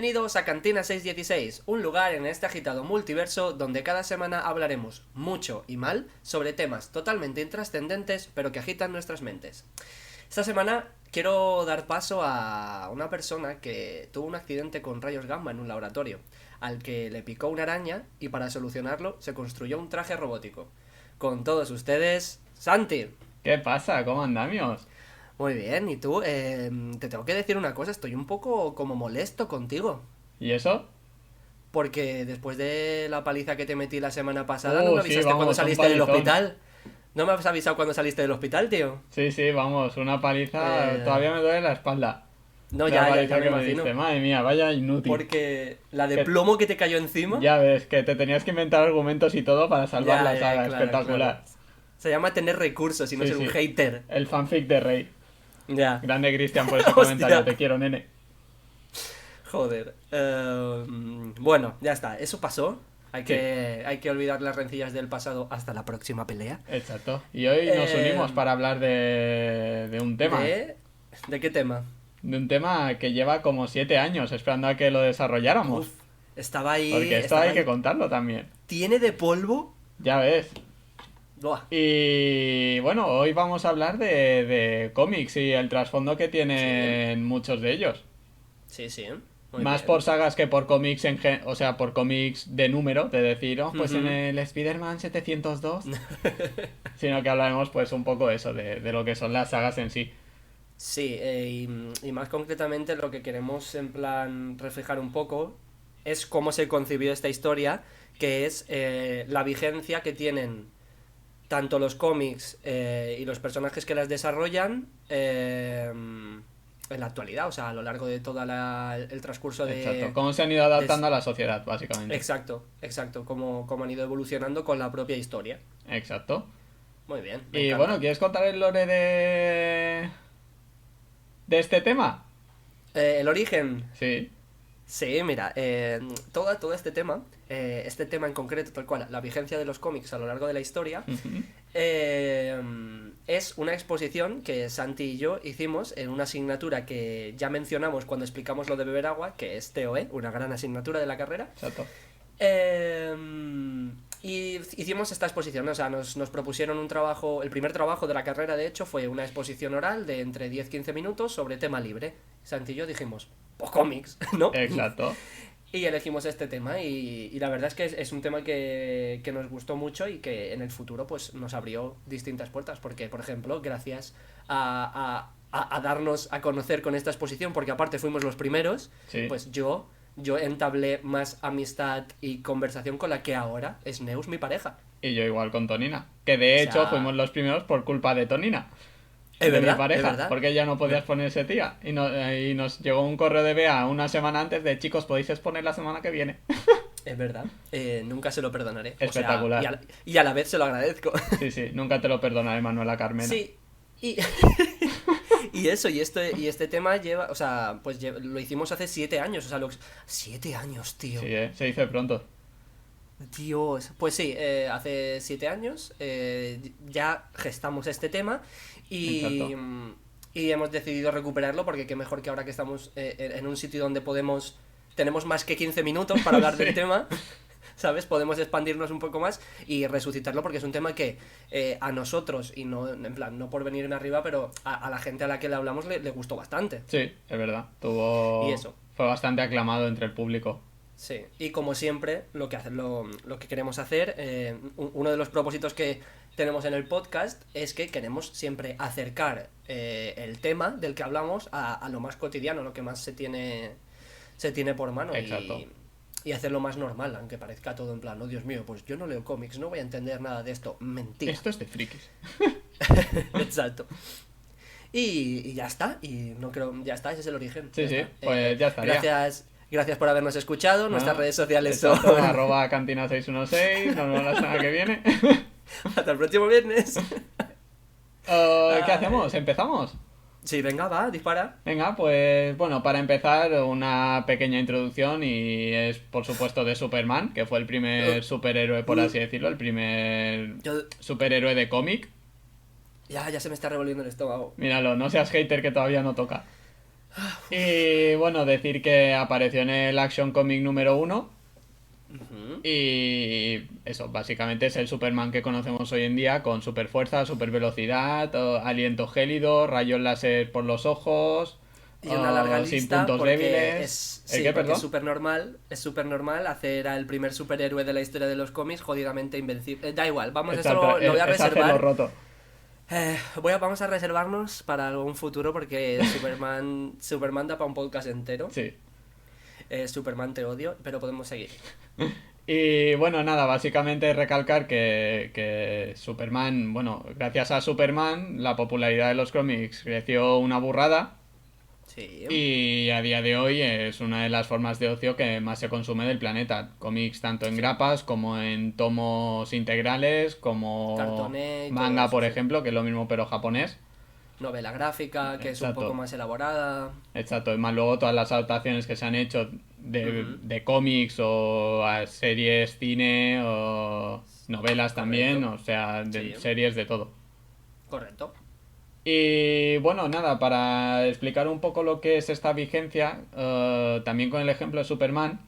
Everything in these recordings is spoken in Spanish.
Bienvenidos a Cantina 616, un lugar en este agitado multiverso donde cada semana hablaremos mucho y mal sobre temas totalmente intrascendentes pero que agitan nuestras mentes. Esta semana quiero dar paso a una persona que tuvo un accidente con rayos gamma en un laboratorio, al que le picó una araña y para solucionarlo se construyó un traje robótico. Con todos ustedes, Santi. ¿Qué pasa? ¿Cómo andamios? Muy bien, ¿y tú? Te tengo que decir una cosa, estoy un poco como molesto contigo. ¿Y eso? Porque después de la paliza que te metí la semana pasada, ¿no me Sí, avisaste cuando vamos, un saliste del palizón. hospital? ¿No me has avisado cuando saliste del hospital, tío? Sí, vamos, una paliza. Eh, Todavía me duele la espalda. No, La ya paliza me que me imagino. diste. Madre mía, vaya inútil. Porque la de Que- plomo que te cayó encima... Ya ves, que te tenías que inventar argumentos y todo para salvar la saga. claro, Espectacular. claro. Se llama tener recursos y no Sí, ser un sí. hater. El fanfic de Rey. Ya. Grande Cristian por ese Hostia. comentario. Te quiero, nene. Joder. Bueno, ya está. Eso pasó. Hay que olvidar las rencillas del pasado hasta la próxima pelea. Exacto. Y hoy nos Eh, unimos para hablar de un tema. ¿De qué tema? De un tema que lleva como 7 años esperando a que lo desarrolláramos. Uf, estaba ahí. Porque esto estaba hay que ahí. contarlo también. Tiene de polvo. Ya ves. Buah. Y bueno, hoy vamos a hablar de cómics y el trasfondo que tienen muchos de ellos. Sí, sí. Muy Más bien. por sagas que por cómics o sea, por cómics de número, de decir, oh, pues en Ujú. el Spider-Man 702. Sino que hablaremos pues un poco eso, de lo que son las sagas en sí. Sí, y más concretamente lo que queremos en plan reflejar un poco es cómo se concibió esta historia, que es la vigencia que tienen tanto los cómics y los personajes que las desarrollan en la actualidad, o sea, a lo largo de todo el transcurso de... Exacto. Cómo se han ido adaptando a la sociedad, básicamente. Exacto, cómo han ido evolucionando con la propia historia. Exacto. Muy bien, me Y encanta. bueno, ¿quieres contar el lore de este tema? El origen. Sí. Sí, mira, todo este tema en concreto, tal cual, la vigencia de los cómics a lo largo de la historia, Ujú. es una exposición que Santi y yo hicimos en una asignatura que ya mencionamos cuando explicamos lo de beber agua, que es TOE, una gran asignatura de la carrera. Exacto. Y hicimos esta exposición, ¿no? O sea, nos propusieron un trabajo, el primer trabajo de la carrera de hecho fue una exposición oral de entre 10-15 minutos sobre tema libre. Santi y yo dijimos, pues cómics, ¿no? Exacto. Y elegimos este tema y la verdad es que es un tema que nos gustó mucho y que en el futuro pues nos abrió distintas puertas, porque por ejemplo, gracias a darnos a conocer con esta exposición, porque aparte fuimos los primeros, Sí. pues yo entablé más amistad y conversación con la que ahora es Neus, mi pareja. Y yo igual con Tonina. Que de O hecho sea, fuimos los primeros por culpa de Tonina. es De mi verdad, pareja. es verdad. Porque ella no podías ponerse tía. Y nos llegó un correo de Bea una semana antes de chicos, podéis exponer la semana que viene. Es verdad. Nunca se lo perdonaré. Espectacular. O sea, y a la vez se lo agradezco. Sí, sí, nunca te lo perdonaré, Manuela Carmena. Sí, y, y eso, y este tema lleva, o sea, pues lo hicimos hace 7 años, o sea, 7 años, tío. Sí, se dice pronto. Dios, pues sí, hace 7 años ya gestamos este tema y, Exacto. y hemos decidido recuperarlo porque qué mejor que ahora que estamos en un sitio donde tenemos más que 15 minutos para hablar del Sí. tema, ¿sabes? Podemos expandirnos un poco más y resucitarlo porque es un tema que a nosotros, y no en plan, no por venir en arriba, pero a la gente a la que le hablamos le gustó bastante. Sí, es verdad. Y eso. Fue bastante aclamado entre el público. Sí, y como siempre, lo que queremos hacer, uno de los propósitos que tenemos en el podcast es que queremos siempre acercar el tema del que hablamos a lo más cotidiano, lo que más se tiene por mano. Exacto. Y hacerlo más normal, aunque parezca todo en plan, oh Dios mío, pues yo no leo cómics, no voy a entender nada de esto. Mentira. Esto es de frikis. Exacto. Y ya está, y no creo, ya está, ese es el origen. Sí, Ya sí, está. pues ya estaría. Gracias por habernos escuchado. Nuestras Bueno, redes sociales exacto, son. @cantina616. Nos vemos la semana que viene. Hasta el próximo viernes. ¿Qué hacemos? ¿Empezamos? Sí, venga, va, dispara. Venga, pues bueno, para empezar una pequeña introducción y es por supuesto de Superman, que fue el primer superhéroe, por así decirlo, el primer Yo. superhéroe de cómic. Ya se me está revolviendo el estómago. Míralo, no seas hater que todavía no toca. Y bueno, decir que apareció en el Action Comic número 1. Ujú. Y eso, básicamente es el Superman que conocemos hoy en día, con super fuerza, super velocidad, aliento gélido, rayos láser por los ojos, Y una larga sin lista puntos porque débiles. es, ¿El sí, qué, porque perdón? es súper normal hacer al primer superhéroe de la historia de los cómics jodidamente invencible. Da igual, vamos, eso Exacto, lo voy a es hacerlo reservar. roto. Vamos a reservarnos para algún futuro porque Superman da para un podcast entero. Sí. Superman te odio, pero podemos seguir. Y bueno, nada, básicamente recalcar que Superman, bueno, gracias a Superman, la popularidad de los cómics creció una burrada. Sí, Y a día de hoy es una de las formas de ocio que más se consume del planeta. Cómics tanto en sí. grapas como en tomos integrales, como Cartoné y todo manga, eso, por sí. ejemplo, que es lo mismo pero japonés. Novela gráfica, que es un poco Exacto, más elaborada. exacto. Y más luego todas las adaptaciones que se han hecho Ujú. de cómics o a series, cine o novelas también, Correcto. o sea, de Sí, series de todo. correcto. Y bueno, nada, para explicar un poco lo que es esta vigencia, también con el ejemplo de Superman.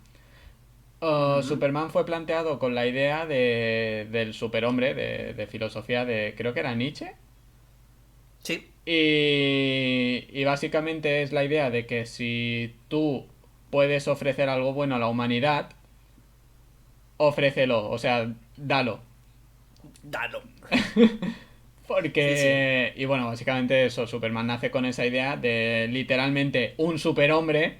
Ujú. Superman fue planteado con la idea del superhombre, de filosofía de, creo que era Nietzsche. Sí, Y básicamente es la idea de que si tú puedes ofrecer algo bueno a la humanidad, ofrécelo, o sea, dalo. dalo. Sí, sí, Y bueno, básicamente eso, Superman nace con esa idea de literalmente un superhombre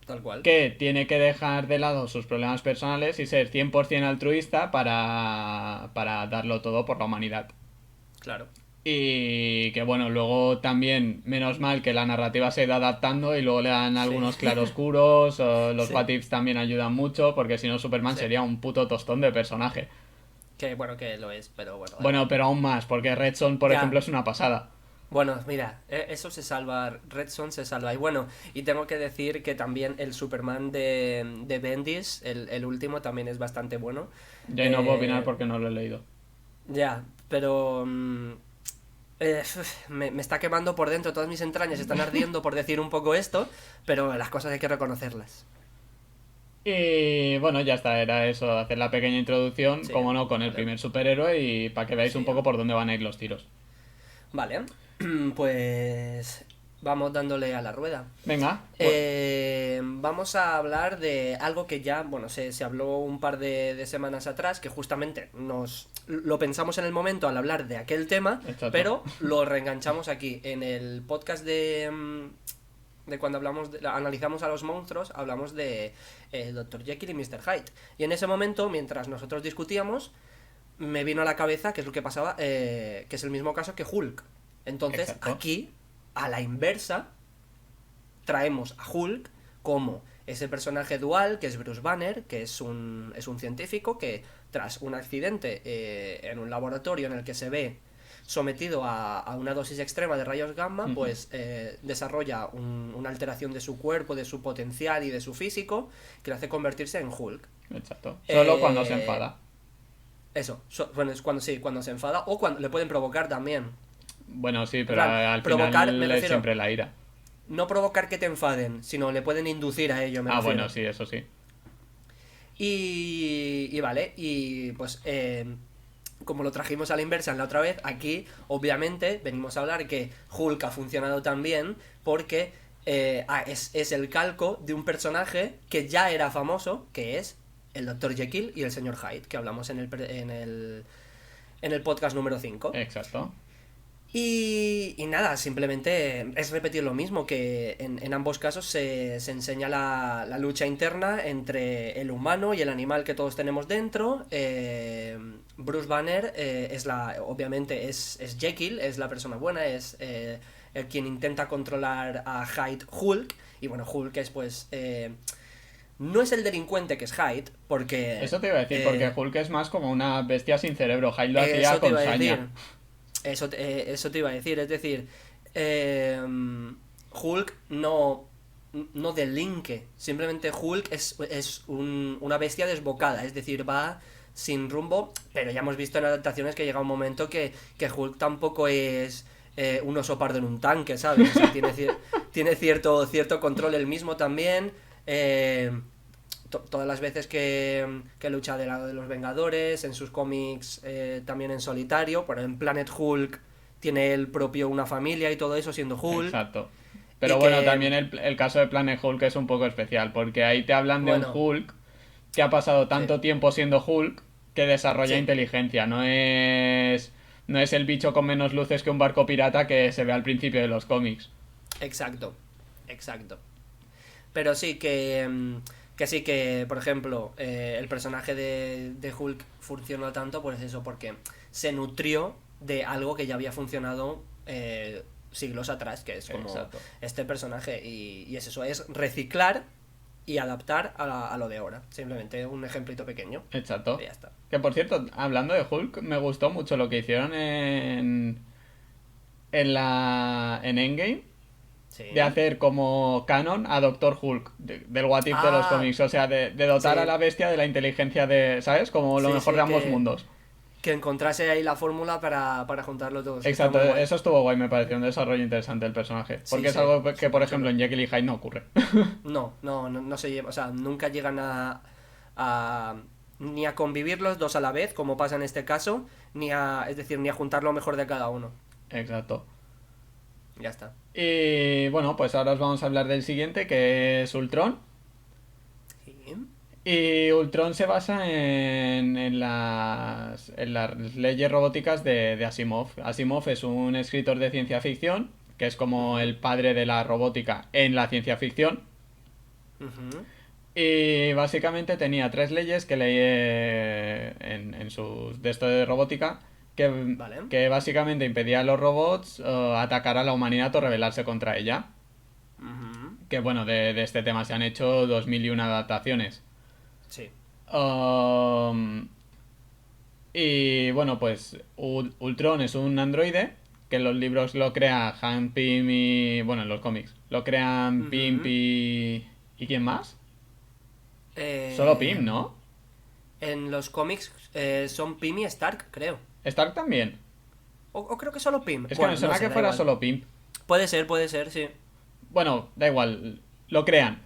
tal cual. que tiene que dejar de lado sus problemas personales y ser 100% altruista para darlo todo por la humanidad. Claro. Y que bueno, luego también, menos mal que la narrativa se ha ido adaptando y luego le dan Sí, algunos claroscuros, los sí, what ifs también ayudan mucho, porque si no Superman sí. sería un puto tostón de personaje. Que bueno, que lo es, pero bueno, da Bueno, igual. pero aún más, porque Red Son, por ejemplo, Ya, es una pasada. bueno, mira, eso se salva, Red Son se salva. Y bueno, y tengo que decir que también el Superman de Bendis, el último, también es bastante bueno. Ya no puedo opinar Eh, porque no lo he leído. ya, pero me está quemando por dentro, todas mis entrañas están ardiendo por decir un poco esto, pero las cosas hay que reconocerlas. Y bueno, ya está, era eso, hacer la pequeña introducción, Sí, como no, con el vale. primer superhéroe y para que veáis un Sí, poco por dónde van a ir los tiros. vale. Pues vamos dándole a la rueda. Venga, pues Vamos a hablar de algo que ya, bueno, se habló un par de semanas atrás, que justamente nos lo pensamos en el momento al hablar de aquel tema, exacto. pero lo reenganchamos aquí en el podcast de cuando analizamos a los monstruos, hablamos de Dr. Jekyll y Mr. Hyde. Y en ese momento, mientras nosotros discutíamos, me vino a la cabeza que es lo que pasaba, que es el mismo caso que Hulk. Entonces, Exacto. aquí, a la inversa, traemos a Hulk como ese personaje dual que es Bruce Banner, que es un científico que tras un accidente en un laboratorio en el que se ve sometido a una dosis extrema de rayos gamma, Ujú. pues desarrolla una alteración de su cuerpo, de su potencial y de su físico que le hace convertirse en Hulk. Exacto. Solo cuando se Eh, enfada. Eso, bueno, es cuando sí, cuando se enfada o cuando le pueden provocar también. Bueno, sí, En pero plan, al provocar, me final es refiero, siempre la ira. no provocar que te enfaden, sino le pueden inducir a ello, me Ah, bueno, refiero. sí, eso sí. Y vale, y pues como lo trajimos a la inversa en la otra vez, aquí obviamente venimos a hablar que Hulk ha funcionado tan bien porque es el calco de un personaje que ya era famoso, que es el Dr. Jekyll y el señor Hyde, que hablamos en el podcast número 5. Exacto. Y nada, simplemente es repetir lo mismo, que en ambos casos se enseña la lucha interna entre el humano y el animal que todos tenemos dentro. Bruce Banner obviamente es Jekyll, es la persona buena, es el quien intenta controlar a Hyde Hulk. Y bueno, Hulk es pues... no es el delincuente que es Hyde, porque... Eso te iba a decir, porque Hulk es más como una bestia sin cerebro. Hyde lo hacía eso te con iba a saña. decir. Eso te iba a decir, es decir, Hulk no delinque, simplemente Hulk es una bestia desbocada, es decir, va sin rumbo, pero ya hemos visto en adaptaciones que llega un momento que Hulk tampoco es un oso pardo en un tanque, ¿sabes? O sea, tiene cierto control él mismo también. Todas las veces que lucha del lado de los Vengadores, en sus cómics también en solitario, pero en Planet Hulk tiene él propio una familia y todo eso siendo Hulk. Exacto. Pero Y bueno, que- también el caso de Planet Hulk es un poco especial, porque ahí te hablan de un Bueno, Hulk que ha pasado sí, tanto tiempo siendo Hulk que desarrolla sí, inteligencia. No es el bicho con menos luces que un barco pirata que se ve al principio de los cómics. exacto, exacto. Pero sí que sí que, por ejemplo, el personaje de Hulk funcionó tanto, pues eso, porque se nutrió de algo que ya había funcionado siglos atrás, que es como Exacto. este personaje. Y es eso, es reciclar y adaptar a lo de ahora. Simplemente un ejemplito pequeño. Exacto. Y ya está. Que por cierto, hablando de Hulk, me gustó mucho lo que hicieron en Endgame, Sí. de hacer como canon a Doctor Hulk, del What If de los Ah, cómics, o sea, de dotar a sí. la bestia de la inteligencia de, ¿sabes? Como lo Sí, mejor sí, de ambos mundos. que encontrase ahí la fórmula para juntarlo todos, que está Exacto, muy guay. eso estuvo guay, me pareció un desarrollo interesante del personaje, Sí, porque es sí, algo que, por súper ejemplo, chulo. en Jekyll y Hyde no ocurre. No se lleva, o sea, nunca llegan a ni a convivir los dos a la vez, como pasa en este caso, es decir, ni a juntar lo mejor de cada uno. Exacto. Ya está. Y bueno, pues ahora os vamos a hablar del siguiente, que es Ultron. Sí. Y Ultron se basa en las leyes robóticas de Asimov. Asimov es un escritor de ciencia ficción, que es como Ujú, el padre de la robótica en la ciencia ficción. ujú. Y básicamente tenía tres leyes que leí en sus de esto de robótica, que, Vale. que básicamente impedía a los robots atacar a la humanidad o rebelarse contra ella. Ujú. Que bueno, de este tema se han hecho 2001 adaptaciones. Sí. Um, y bueno, pues Ultron es un androide que en los libros lo crea Han Pym y... Bueno, en los cómics. Lo crean Pym Ujú. ¿Y quién más? Solo Eh, Pym, ¿no? en los cómics son Pym y Stark, creo. Stark también. O creo que solo Pym. Es que me Bueno, no suena sé, que da fuera igual. solo Pym. Puede ser, sí. Bueno, da igual. Lo crean.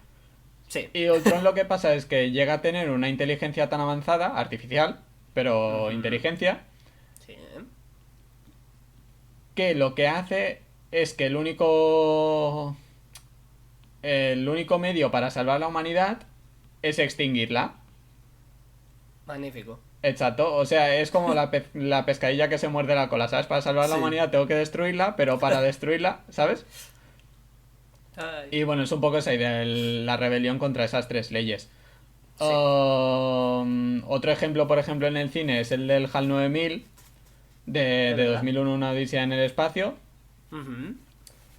Sí. Y Ultron lo que pasa es que llega a tener una inteligencia tan avanzada, artificial, pero Ujú. inteligencia, Sí. que lo que hace es que el único medio para salvar la humanidad es extinguirla. Magnífico. Exacto, o sea, es como la pescadilla que se muerde la cola, ¿sabes? Para salvar la Sí. humanidad tengo que destruirla, pero para destruirla, ¿sabes? Ay. Y bueno, es un poco esa idea, la rebelión contra esas tres leyes. Sí. Otro ejemplo, por ejemplo, en el cine es el del HAL 9000 de ¿De verdad? 2001, una odisea en el espacio. Ujú.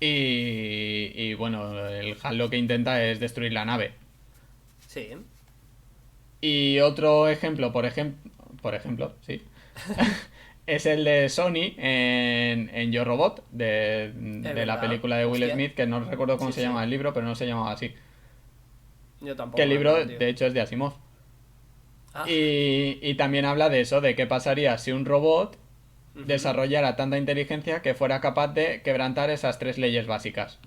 Y bueno, el HAL lo que intenta es destruir la nave. Sí. Y otro ejemplo, por ejemplo, sí, es el de Sony en Yo Robot, de, Es de la verdad. película de Will Hostia. Smith, que no recuerdo cómo Sí, se sí. llama el libro, pero no se llamaba así. Yo Que el tampoco me libro, acuerdo, tío. de hecho, es de Asimov. Ah. Y también habla de eso, de qué pasaría si un robot Ujú. desarrollara tanta inteligencia que fuera capaz de quebrantar esas tres leyes básicas.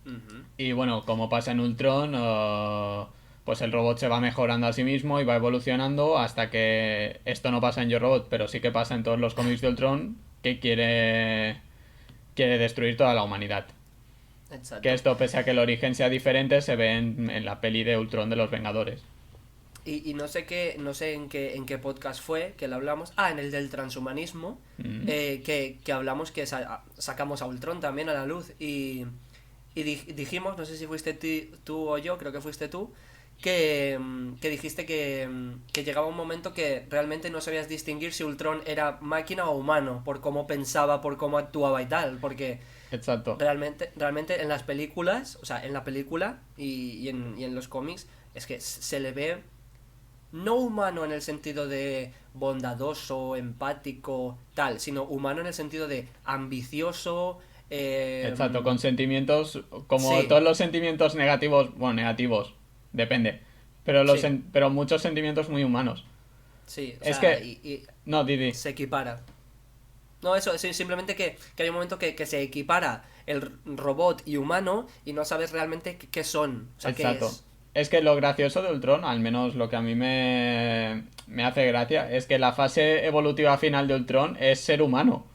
Ujú. Y bueno, como pasa en Ultron, pues el robot se va mejorando a sí mismo y va evolucionando hasta que esto no pasa en Yo Robot, pero sí que pasa en todos los cómics de Ultron, que quiere destruir toda la humanidad. Que Exacto. esto, pese a que el origen sea diferente, se ve en la peli de Ultron de los Vengadores. Y no sé en qué podcast fue que lo hablamos. Ah, en el del transhumanismo. Mm. Que hablamos que sacamos a Ultron también a la luz. Y dijimos, no sé si fuiste tú o yo, creo que fuiste tú, que dijiste que llegaba un momento que realmente no sabías distinguir si Ultron era máquina o humano, por cómo pensaba, por cómo actuaba y tal, porque Exacto. realmente en las películas, o sea, en la película y en los cómics, es que se le ve no humano en el sentido de bondadoso, empático, tal, sino humano en el sentido de ambicioso, Exacto, con sentimientos, como sí, todos los sentimientos negativos, bueno, negativos, depende, pero, sí, pero muchos sentimientos muy humanos. sí, o Es sea, que, y no, Didi, se equipara. No, eso, sí, simplemente que hay un momento que se equipara el robot y humano y no sabes realmente qué son, o sea, qué Exacto. es. Es que lo gracioso de Ultron, al menos lo que a mí me hace gracia, es que la fase evolutiva final de Ultron es ser humano.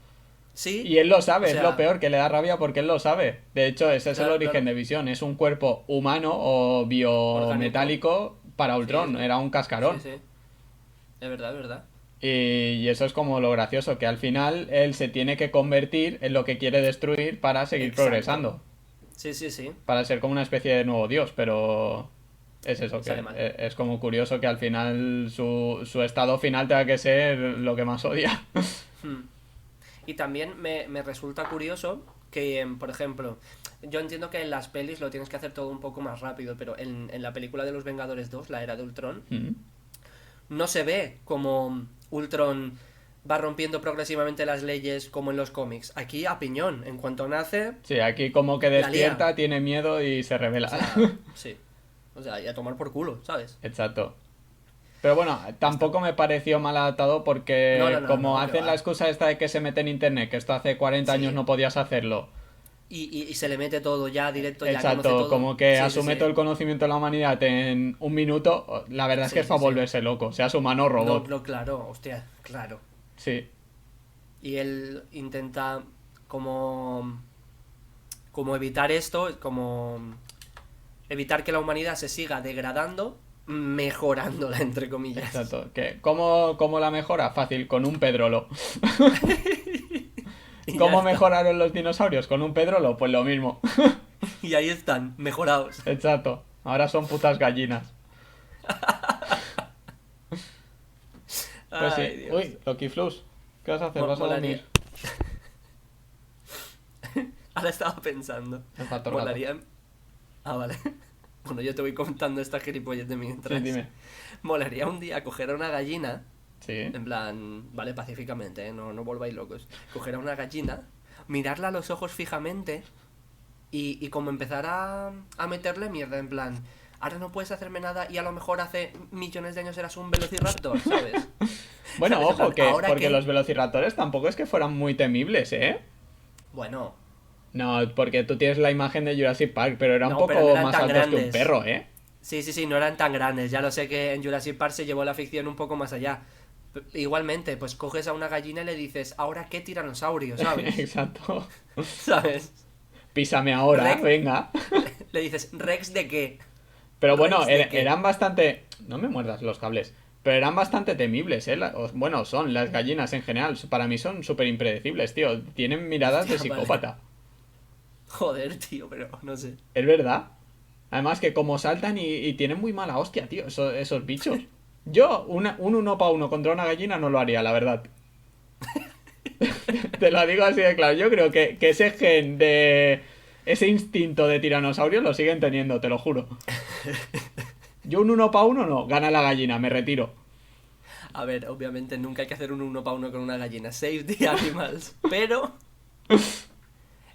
Sí, Y él lo o sabe, es lo sea, peor, que le da rabia porque él lo sabe. De hecho, ese es el claro, origen claro, de Visión. Es un cuerpo humano o orgánico, biometálico para sí, Ultron. sí, Era un sí, cascarón. sí, es verdad, es verdad. Y eso es como lo gracioso, que al final él se tiene que convertir en lo que quiere destruir para seguir Exacto, progresando. sí, sí, sí, Para ser como una especie de nuevo dios, pero es eso, y sale que mal. es como curioso que al final su estado final tenga que ser lo que más odia. Hmm. Y también me resulta curioso que, por ejemplo, yo entiendo que en las pelis lo tienes que hacer todo un poco más rápido, pero en la película de los Vengadores 2, la era de Ultron, Mm. no se ve como Ultron va rompiendo progresivamente las leyes como en los cómics. Aquí a piñón, en cuanto nace, Sí, aquí como que la lía. despierta, tiene miedo y se O revela. sea, sí. O sea, y a tomar por culo, ¿sabes? Exacto. Pero bueno, Ya está. tampoco me pareció mal adaptado No, no, porque no, como no, que hacen la va. excusa esta de que se mete en internet, que esto hace 40 años Sí. no podías hacerlo. Y se le mete todo ya directo, ya conoce Exacto, todo. como que Sí, sí, asume todo sí. el conocimiento de la humanidad en un minuto, la verdad es que Sí, es sí, para sí. volverse loco, seas humano o No, robot. no, claro, hostia, claro. Sí, Y él intenta como como evitar esto, como evitar que la humanidad se siga degradando, mejorándola entre comillas. exacto. ¿Cómo la mejora? Fácil, con un pedrolo. Y ya ¿Cómo está. mejoraron los dinosaurios? ¿Con un pedrolo? Pues lo mismo. Y ahí están, mejorados. Exacto. Ahora son putas gallinas. Pues Ay, sí. Dios. Uy, Loki Flus. ¿Qué vas a hacer? ¿Vas a Molaría. dormir? Ahora estaba pensando. El gato rato. Molaría. Ah, vale. Bueno, yo te voy contando esta gilipollez de Sí, mientras. dime. Molaría un día coger a una gallina. Sí. En plan, vale, pacíficamente, ¿eh? No, no volváis locos. Coger a una gallina, mirarla a los ojos fijamente y como empezar a meterle mierda, en plan, ahora no puedes hacerme nada y a lo mejor hace millones de años eras un velociraptor, ¿sabes? Bueno, ¿Sabes? En ojo, plan, que ¿ahora porque qué? los velociraptores tampoco es que fueran muy temibles, ¿eh? Bueno, No, porque tú tienes la imagen de Jurassic Park, pero era un no, pero no poco eran más tan altos que un grandes. perro, ¿eh? Sí, sí, sí, no eran tan grandes. Ya lo sé que en Jurassic Park se llevó la ficción un poco más allá. Igualmente, pues coges a una gallina y le dices, ¿ahora qué tiranosaurio? ¿Sabes? Exacto. ¿Sabes? Písame ahora, Rex, venga. le dices, ¿Rex de qué? Pero bueno, ¿Rex de qué? eran bastante... No me muerdas los cables. Pero eran bastante temibles, ¿eh? Bueno, son las gallinas en general. Para mí son súper impredecibles, tío. Tienen miradas de Hostia, vale. psicópata. Joder, tío, pero no sé. Es verdad. Además que como saltan y tienen muy mala hostia, tío, esos bichos. Yo, un uno para uno contra una gallina no lo haría, la verdad. Te lo digo así de claro. Yo creo que ese gen de... Ese instinto de tiranosaurio lo siguen teniendo, te lo juro. Yo un uno para uno no, gana la gallina, me retiro. A ver, obviamente nunca hay que hacer un uno para uno con una gallina. Save the animals. Pero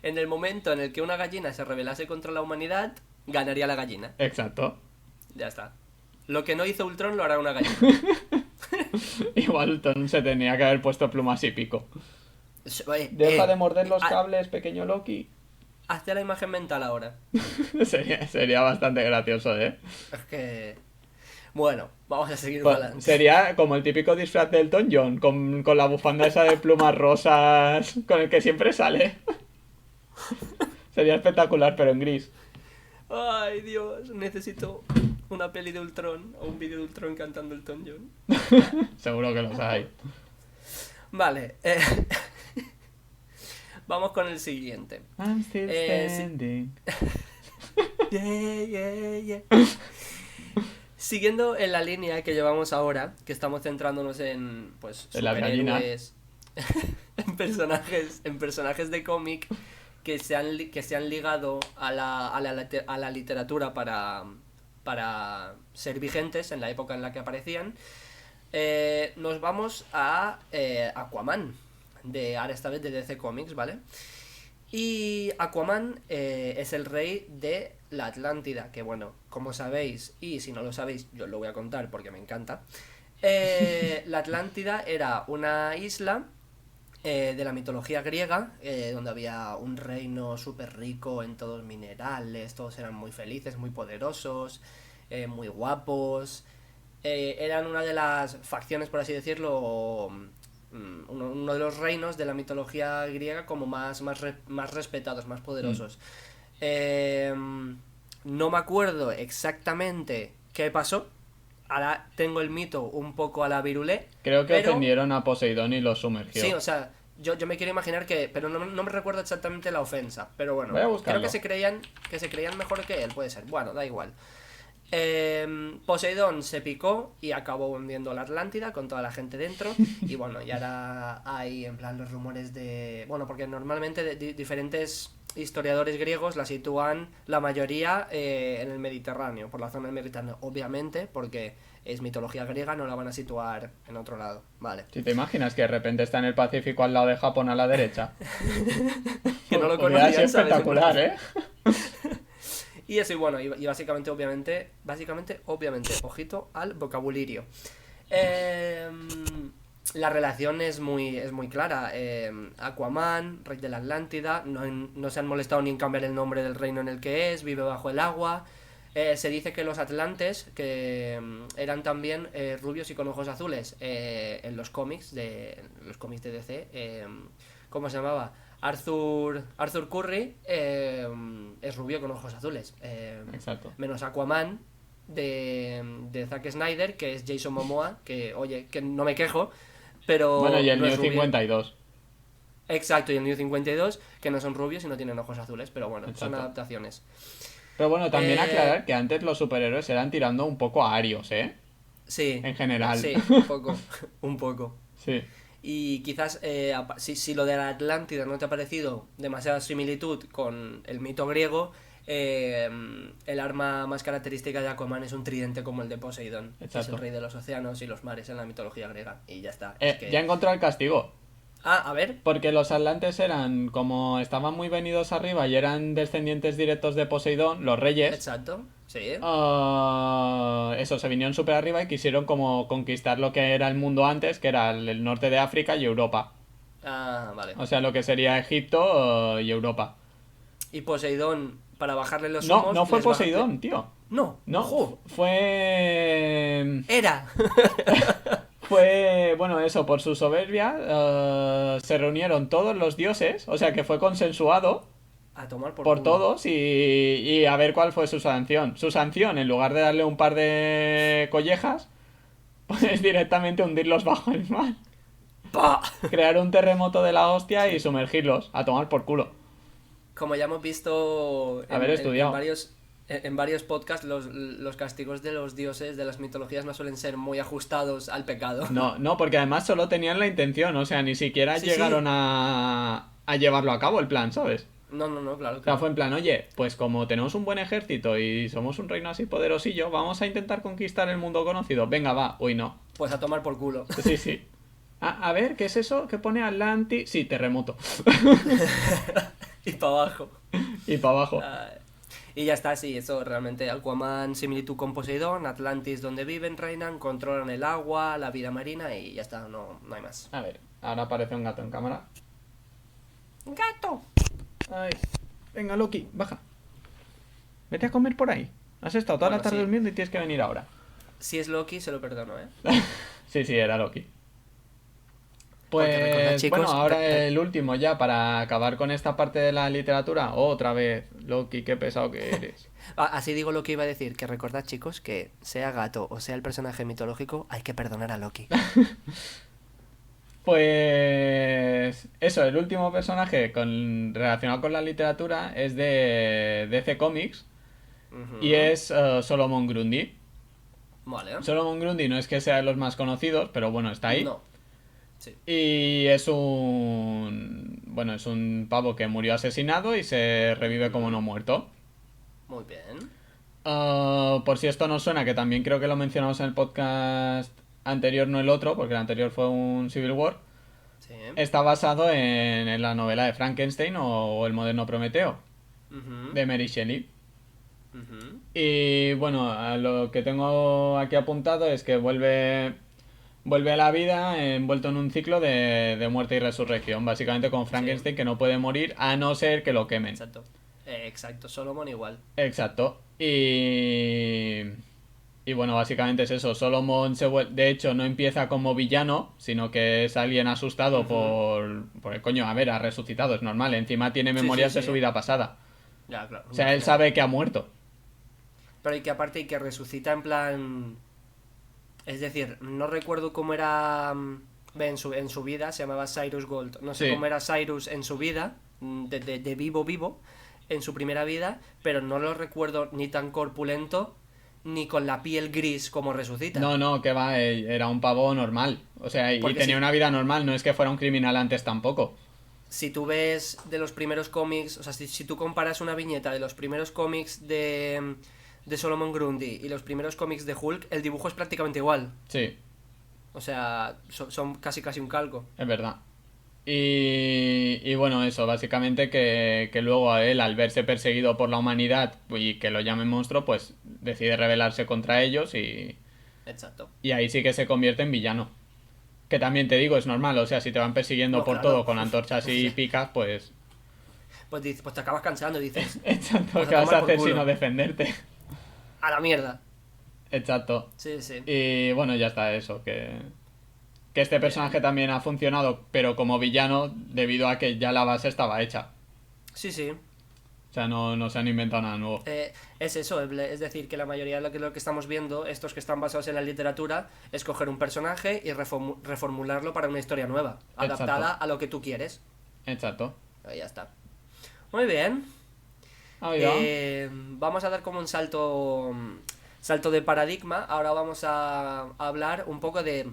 en el momento en el que una gallina se rebelase contra la humanidad, ganaría la gallina. Exacto. Ya está. Lo que no hizo Ultron lo hará una gallina. Igual Ultron se tenía que haber puesto plumas y pico. Oye, Deja de morder los cables, pequeño Loki. hazte la imagen mental ahora. Sería bastante gracioso, ¿eh? Es que... Bueno, vamos a seguir Pues para adelante. sería como el típico disfraz del Elton John, con la bufanda esa de plumas rosas, con el que siempre sale. Sería espectacular, pero en gris. Ay, Dios, necesito una peli de Ultron o un vídeo de Ultron cantando Elton John. Seguro que los hay. Vale, vamos con el siguiente. I'm still Sí. standing. Yeah, yeah, yeah. Siguiendo en la línea que llevamos ahora, que estamos centrándonos en pues En las gallinas. superhéroes, en personajes de cómic que se han ligado a la literatura para ser vigentes en la época en la que aparecían, nos vamos a Aquaman, ahora esta vez de DC Comics, ¿vale? Y Aquaman es el rey de la Atlántida, que bueno, como sabéis, y si no lo sabéis, yo os lo voy a contar porque me encanta. La Atlántida era una isla de la mitología griega, donde había un reino súper rico en todos minerales, todos eran muy felices, muy poderosos, muy guapos. Eran una de las facciones, por así decirlo, uno de los reinos de la mitología griega como más respetados, más poderosos. Eh, no me acuerdo exactamente qué pasó. Ahora tengo el mito un poco a la virulé. Creo que Pero ofendieron a Poseidón y lo sumergió. sí, o sea, yo me quiero imaginar que. Pero no me recuerdo exactamente la ofensa. Pero bueno, Voy a creo buscarlo. que se creían mejor que él, puede ser. Bueno, da igual. Poseidón se picó y acabó hundiendo la Atlántida con toda la gente dentro. Y bueno, y ahora hay en plan los rumores de. Bueno, porque normalmente diferentes historiadores griegos la sitúan la mayoría en el Mediterráneo, por la zona del Mediterráneo, obviamente, porque es mitología griega, no la van a situar en otro lado. Vale. Si te imaginas que de repente está en el Pacífico al lado de Japón a la derecha. Que no lo Podría ser conocían, ¿sabes? espectacular, ¿eh? Y eso, y bueno, y básicamente, obviamente, ojito al vocabulario. La relación es muy clara. Aquaman, rey de la Atlántida, no se han molestado ni en cambiar el nombre del reino en el que es, vive bajo el agua. Se dice que los atlantes, que eran también rubios y con ojos azules en los cómics de DC. ¿Cómo se llamaba? Arthur Curry es rubio con ojos azules. Exacto. Menos Aquaman de Zack Snyder, que es Jason Momoa, que oye, que no me quejo, pero Bueno, y el no es New rubio. 52. Exacto, y el New 52, que no son rubios y no tienen ojos azules, pero bueno, son Exacto. adaptaciones. Pero bueno, también Eh, aclarar que antes los superhéroes eran tirando un poco a arios, ¿eh? Sí, En general. sí, un poco, un poco. Sí. Y quizás si lo de la Atlántida no te ha parecido demasiada similitud con el mito griego, el arma más característica de Aquaman es un tridente como el de Poseidón, que es Exacto. el rey de los océanos y los mares en la mitología griega. Y ya está. Es que... Ya he encontrado el castigo. Ah, a ver. Porque los atlantes eran, como estaban muy venidos arriba y eran descendientes directos de Poseidón, los reyes, Exacto, sí. eso, se vinieron súper arriba y quisieron como conquistar lo que era el mundo antes, que era el norte de África y Europa. Ah, vale. O sea, lo que sería Egipto y Europa. Y Poseidón, para bajarle los No, humos... no fue les baja- Poseidón, tío. No, No, ojo. fue... Era. Fue, bueno, eso, por su soberbia, se reunieron todos los dioses, o sea que fue consensuado A tomar por por culo. todos y a ver cuál fue su sanción. Su sanción, en lugar de darle un par de collejas, pues directamente hundirlos bajo el mar. ¡Pah! Crear un terremoto de la hostia y sumergirlos, a tomar por culo. Como ya hemos visto Haber estudiado. en varios podcasts, los castigos de los dioses de las mitologías no suelen ser muy ajustados al pecado. No, no, porque además solo tenían la intención, o sea, ni siquiera Sí, llegaron sí. a llevarlo a cabo el plan, ¿sabes? No, claro, O sea, claro. fue en plan, oye, pues como tenemos un buen ejército y somos un reino así poderosillo, vamos a intentar conquistar el mundo conocido. Venga, va. Uy, no. Pues a tomar por culo. Sí, sí. A ver, ¿qué es eso? ¿Qué pone Atlantis? Sí, terremoto. Y para abajo. Y para abajo. Y ya está, sí, eso realmente. Aquaman, similitud con Poseidón, Atlantis donde viven, reinan, controlan el agua, la vida marina y ya está, no hay más. A ver, ahora aparece un gato en cámara. ¡Gato! Ay. Venga, Loki, baja. Vete a comer por ahí. Has estado toda la Bueno, tarde sí. durmiendo y tienes que venir ahora. Si es Loki, se lo perdono, ¿eh? Sí, sí, era Loki. Porque recordad, Pues chicos, bueno, ahora el último ya para acabar con esta parte de la literatura. Otra vez, Loki, qué pesado que eres. Así digo lo que iba a decir, que recordad, chicos, que sea gato o sea el personaje mitológico, hay que perdonar a Loki. Pues eso, el último personaje relacionado con la literatura es de DC Comics Ujú. y es Solomon Grundy. Vale. Solomon Grundy no es que sea de los más conocidos, pero bueno, está ahí. No. Sí. Y es bueno, es un pavo que murió asesinado y se revive como no muerto. Muy bien. Por si esto no suena, que también creo que lo mencionamos en el podcast anterior, no el otro, porque el anterior fue un Civil War. Sí. Está basado en la novela de Frankenstein o El moderno Prometeo, Ujú. de Mary Shelley. Ujú. Y bueno, a lo que tengo aquí apuntado es que vuelve vuelve a la vida envuelto en un ciclo de muerte y resurrección, básicamente con Frankenstein, que no puede morir a no ser que lo quemen. Exacto. Exacto, Solomon igual. Exacto. Y bueno, básicamente es eso. Solomon de hecho no empieza como villano, sino que es alguien asustado por el coño, a ver, ha resucitado, es normal. Encima tiene memorias de su vida pasada. Ya, claro. O sea, él sabe que ha muerto. Pero y que aparte y que resucita en plan... Es decir, no recuerdo cómo era en su vida, se llamaba Cyrus Gold. No sé Sí. cómo era Cyrus en su vida, de vivo, en su primera vida, pero no lo recuerdo ni tan corpulento, ni con la piel gris como resucita. No, que va, era un pavo normal. O sea, y Porque tenía si- una vida normal, no es que fuera un criminal antes tampoco. Si tú ves de los primeros cómics, o sea, si tú comparas una viñeta de los primeros cómics de Solomon Grundy y los primeros cómics de Hulk, el dibujo es prácticamente igual. Sí, O sea, son casi un calco. es verdad. Y bueno, eso, básicamente que luego a él, al verse perseguido por la humanidad y que lo llamen monstruo, pues decide rebelarse contra ellos Exacto. y ahí sí que se convierte en villano. Que también te digo, es normal, o sea, si te van persiguiendo No, por claro. todo con antorchas y picas, pues... Pues te acabas cansando y dices, Exacto, Pues a ¿qué vas a tomar por hacer culo. sino defenderte? a la mierda. Exacto. Sí, sí. Y bueno, ya está eso, que este personaje también ha funcionado, pero como villano, debido a que ya la base estaba hecha. Sí, sí. O sea, no se han inventado nada nuevo. Es eso, es decir, que la mayoría de lo que estamos viendo, estos que están basados en la literatura, es coger un personaje y reformularlo para una historia nueva, adaptada Exacto. a lo que tú quieres. Exacto. Ahí ya está. Muy bien. Ahí va. Vamos a dar como un salto de paradigma. Ahora vamos a hablar un poco de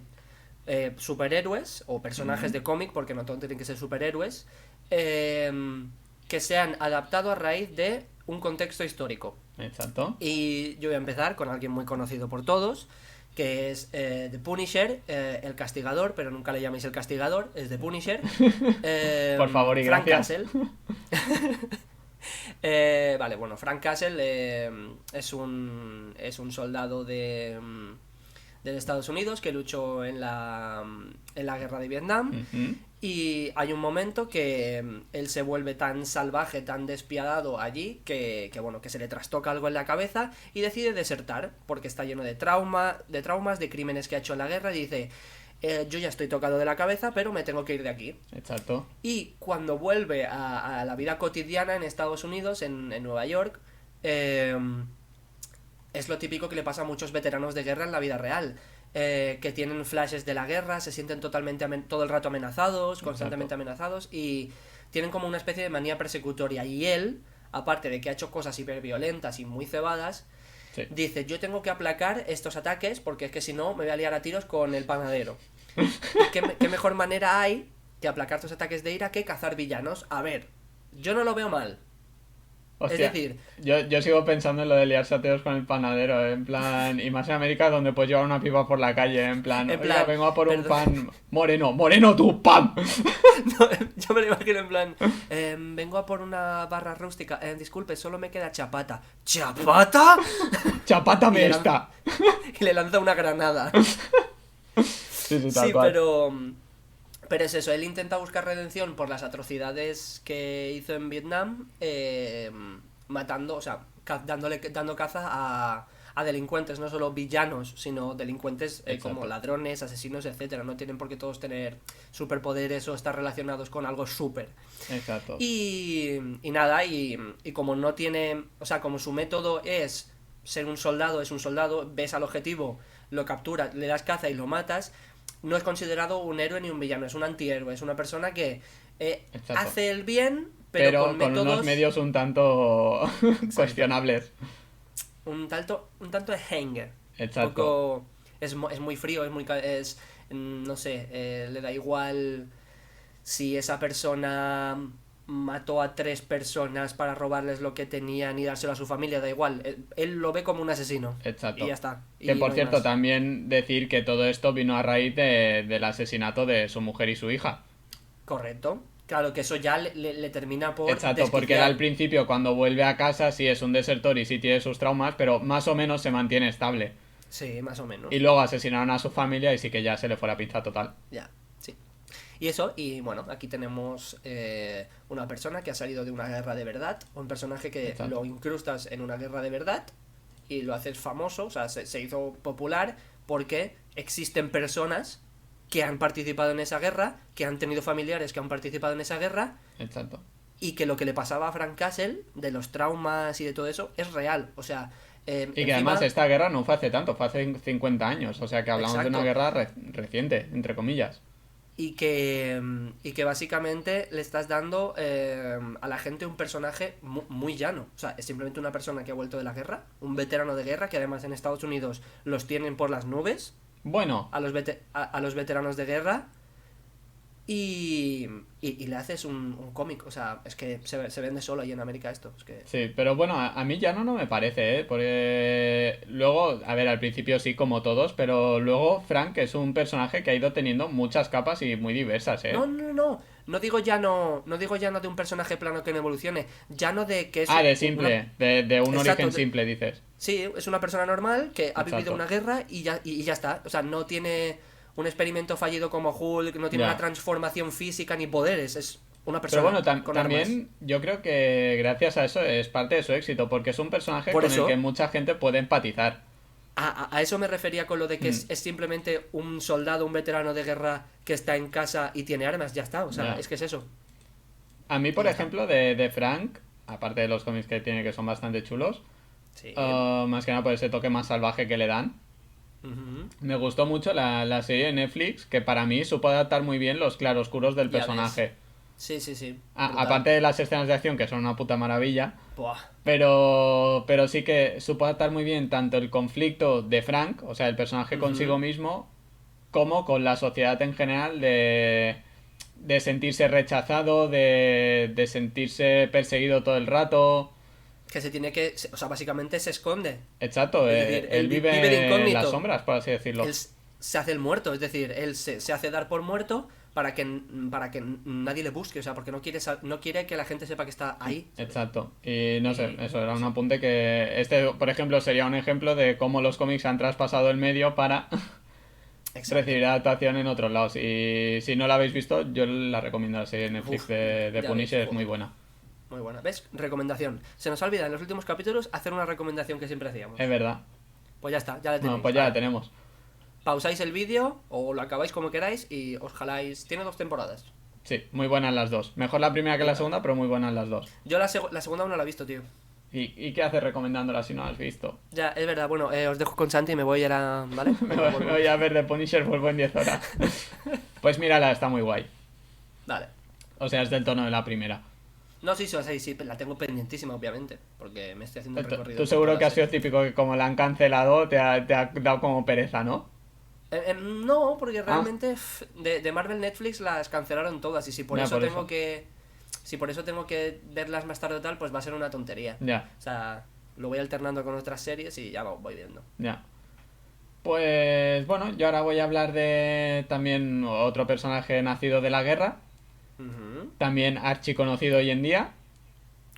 superhéroes o personajes de cómic, porque no todos tienen que ser superhéroes, que se han adaptado a raíz de un contexto histórico. Exacto. Y yo voy a empezar con alguien muy conocido por todos, que es The Punisher, el castigador, pero nunca le llaméis el castigador, es The Punisher. Por favor y Frank gracias. Castle. Vale, bueno, Frank Castle es un soldado de Estados Unidos que luchó en la guerra de Vietnam. Ujú. Y hay un momento que él se vuelve tan salvaje, tan despiadado allí, bueno, que se le trastoca algo en la cabeza y decide desertar, porque está lleno de traumas, de crímenes que ha hecho en la guerra, y dice, yo ya estoy tocado de la cabeza, pero me tengo que ir de aquí. Exacto. Y cuando vuelve a la vida cotidiana en Estados Unidos, en Nueva York, es lo típico que le pasa a muchos veteranos de guerra en la vida real. Que tienen flashes de la guerra, se sienten totalmente todo el rato amenazados, constantemente amenazados, y tienen como una especie de manía persecutoria. Y él, aparte de que ha hecho cosas hiperviolentas y muy cebadas, Sí. dice, yo tengo que aplacar estos ataques porque es que si no me voy a liar a tiros con el panadero. ¿Y qué mejor manera hay que aplacar estos ataques de ira que cazar villanos? A ver, yo no lo veo mal. Hostia, Es decir, yo sigo pensando en lo de liarse a tiros con el panadero, en plan, y más en América donde puedes llevar una pipa por la calle, en plan, En "Oiga, plan, vengo a por un perdón. pan moreno tu pan". no, yo me lo imagino en plan, vengo a por una barra rústica, disculpe, solo me queda chapata. ¿Chapata? Chapátame Y le esta. Y le lanza una granada. Sí, tal Sí, cual. pero es eso, él intenta buscar redención por las atrocidades que hizo en Vietnam, matando, o sea, dando caza a delincuentes, no solo villanos, sino delincuentes Exacto. como ladrones, asesinos, etcétera. No tienen por qué todos tener superpoderes o estar relacionados con algo súper. Exacto. Y nada, y como no tiene, o sea, como su método es ser un soldado, es un soldado, ves al objetivo, lo capturas, le das caza y lo matas, no es considerado un héroe ni un villano, es un antihéroe, es una persona que Exacto. hace el bien, pero Pero con con métodos unos medios un tanto cuestionables. un tanto de hanger. Exacto. Un poco, es muy frío, no sé, le da igual si esa persona mató a 3 personas para robarles lo que tenían y dárselo a su familia, da igual. Él lo ve como un asesino. Exacto. Y ya está. Que Y por no hay cierto, más. también decir que todo esto vino a raíz del asesinato de su mujer y su hija. Correcto. Claro que eso ya le termina por Exacto, porque él desquiciar. al principio cuando vuelve a casa sí es un desertor y sí tiene sus traumas, pero más o menos se mantiene estable. Sí, más o menos. Y luego asesinaron a su familia y sí que ya se le fue la pinza total. Ya, sí. Y eso, y bueno, aquí tenemos una persona que ha salido de una guerra de verdad, un personaje que Exacto. lo incrustas en una guerra de verdad y lo haces famoso, o sea, se hizo popular porque existen personas que han participado en esa guerra, que han tenido familiares que han participado en esa guerra Exacto. y que lo que le pasaba a Frank Castle, de los traumas y de todo eso, es real. O sea, Y que además esta guerra no fue hace tanto, fue hace 50 años. O sea que hablamos de una Exacto. guerra reciente, entre comillas. y que básicamente le estás dando a la gente un personaje muy llano. O sea, es simplemente una persona que ha vuelto de la guerra, un veterano de guerra, que además en Estados Unidos los tienen por las nubes, Bueno, a los veteranos de guerra, y le haces un cómic. O sea, es que se vende solo ahí en América esto. Es que... sí, pero bueno, a mí ya no me parece, ¿eh? Porque luego, a ver, al principio sí, como todos, pero luego Frank es un personaje que ha ido teniendo muchas capas y muy diversas, ¿eh? No, no, no. No digo llano de un personaje plano que no evolucione. Llano de que es Ah, de una- simple, de un Exacto, origen simple, dices. Sí, es una persona normal que ha vivido Exacto. una guerra y ya está. O sea, no tiene un experimento fallido como Hulk, no tiene Ya. una transformación física ni poderes. Es una Pero persona bueno, con armas. también yo creo que gracias a eso es parte de su éxito, porque es un personaje Por con el eso- que mucha gente puede empatizar. A eso me refería con lo de que es simplemente un soldado, un veterano de guerra que está en casa y tiene armas. Ya está. O sea, Ya. es que es eso. A mí, por Ya está. ejemplo, de Frank, aparte de los cómics que tiene que son bastante chulos, Sí. más que nada por ese toque más salvaje que le dan, Ujú. me gustó mucho la serie de Netflix, que para mí supo adaptar muy bien los claroscuros del Ya ves. personaje. Sí, sí, sí. Brutal. Aparte de las escenas de acción, que son una puta maravilla, Buah. pero sí que supo adaptar muy bien tanto el conflicto de Frank, o sea, el personaje Ujú. consigo mismo, como con la sociedad en general de sentirse rechazado, de sentirse perseguido todo el rato. Que se tiene que... O sea, básicamente se esconde. Exacto, Es decir, él él vive vive de en incógnito. las sombras, por así decirlo. Él se hace el muerto, es decir, él se hace dar por muerto para que nadie le busque, o sea, porque no quiere que la gente sepa que está ahí. Exacto. Y no sé, eso era un apunte que... Este, por ejemplo, sería un ejemplo de cómo los cómics han traspasado el medio para Exacto. recibir adaptación en otros lados. Y si no la habéis visto, yo la recomiendo la serie de Netflix Uf, de ya Punisher, ves, es muy buena. Muy buena. ¿Ves? Recomendación. Se nos olvida en los últimos capítulos hacer una recomendación que siempre hacíamos. Es verdad. Pues ya está, ya la tenéis. Bueno, pues ya la Ahora, tenemos. pausáis el vídeo o lo acabáis como queráis y os jaláis. Tiene 2 temporadas. Sí, muy buenas las dos. Mejor la primera que la segunda, pero muy buenas las dos. Yo la segunda aún no la he visto, tío. ¿Y qué haces recomendándola si no la has visto? Ya, es verdad. Bueno, os dejo con Santi y me voy a... ¿Vale? Me voy a ver de Punisher, vuelvo en 10 horas. Pues mírala, está muy guay. Vale. O sea, es del tono de la primera. No, sí, sí, la tengo pendientísima, obviamente. Porque me estoy haciendo el recorrido. Tú por seguro toda que la has sido serie. típico que como la han cancelado te ha dado como pereza, ¿no? No, porque realmente de Marvel Netflix las cancelaron todas. Y si por Ya, eso por tengo eso. que. Si por eso tengo que verlas más tarde o tal, pues va a ser una tontería. Ya, O sea, lo voy alternando con otras series y ya voy viendo. ya. Pues bueno, yo ahora voy a hablar de también otro personaje nacido de la guerra, Ujú, también archiconocido hoy en día,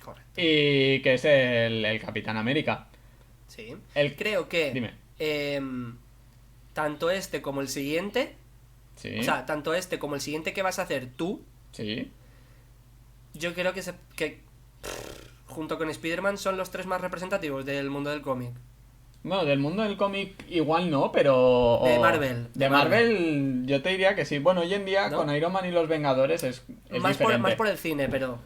correcto. y que es el Capitán América. Sí. El- Creo que. Dime. Tanto este como el siguiente. Sí, O sea, tanto este como el siguiente que vas a hacer tú. sí. Yo creo que junto con Spider-Man son los 3 más representativos del mundo del cómic. Bueno, del mundo del cómic igual no, pero... De Marvel, De Marvel yo te diría que sí. Bueno, hoy en día ¿No? con Iron Man y los Vengadores es Más diferente. por el cine, pero.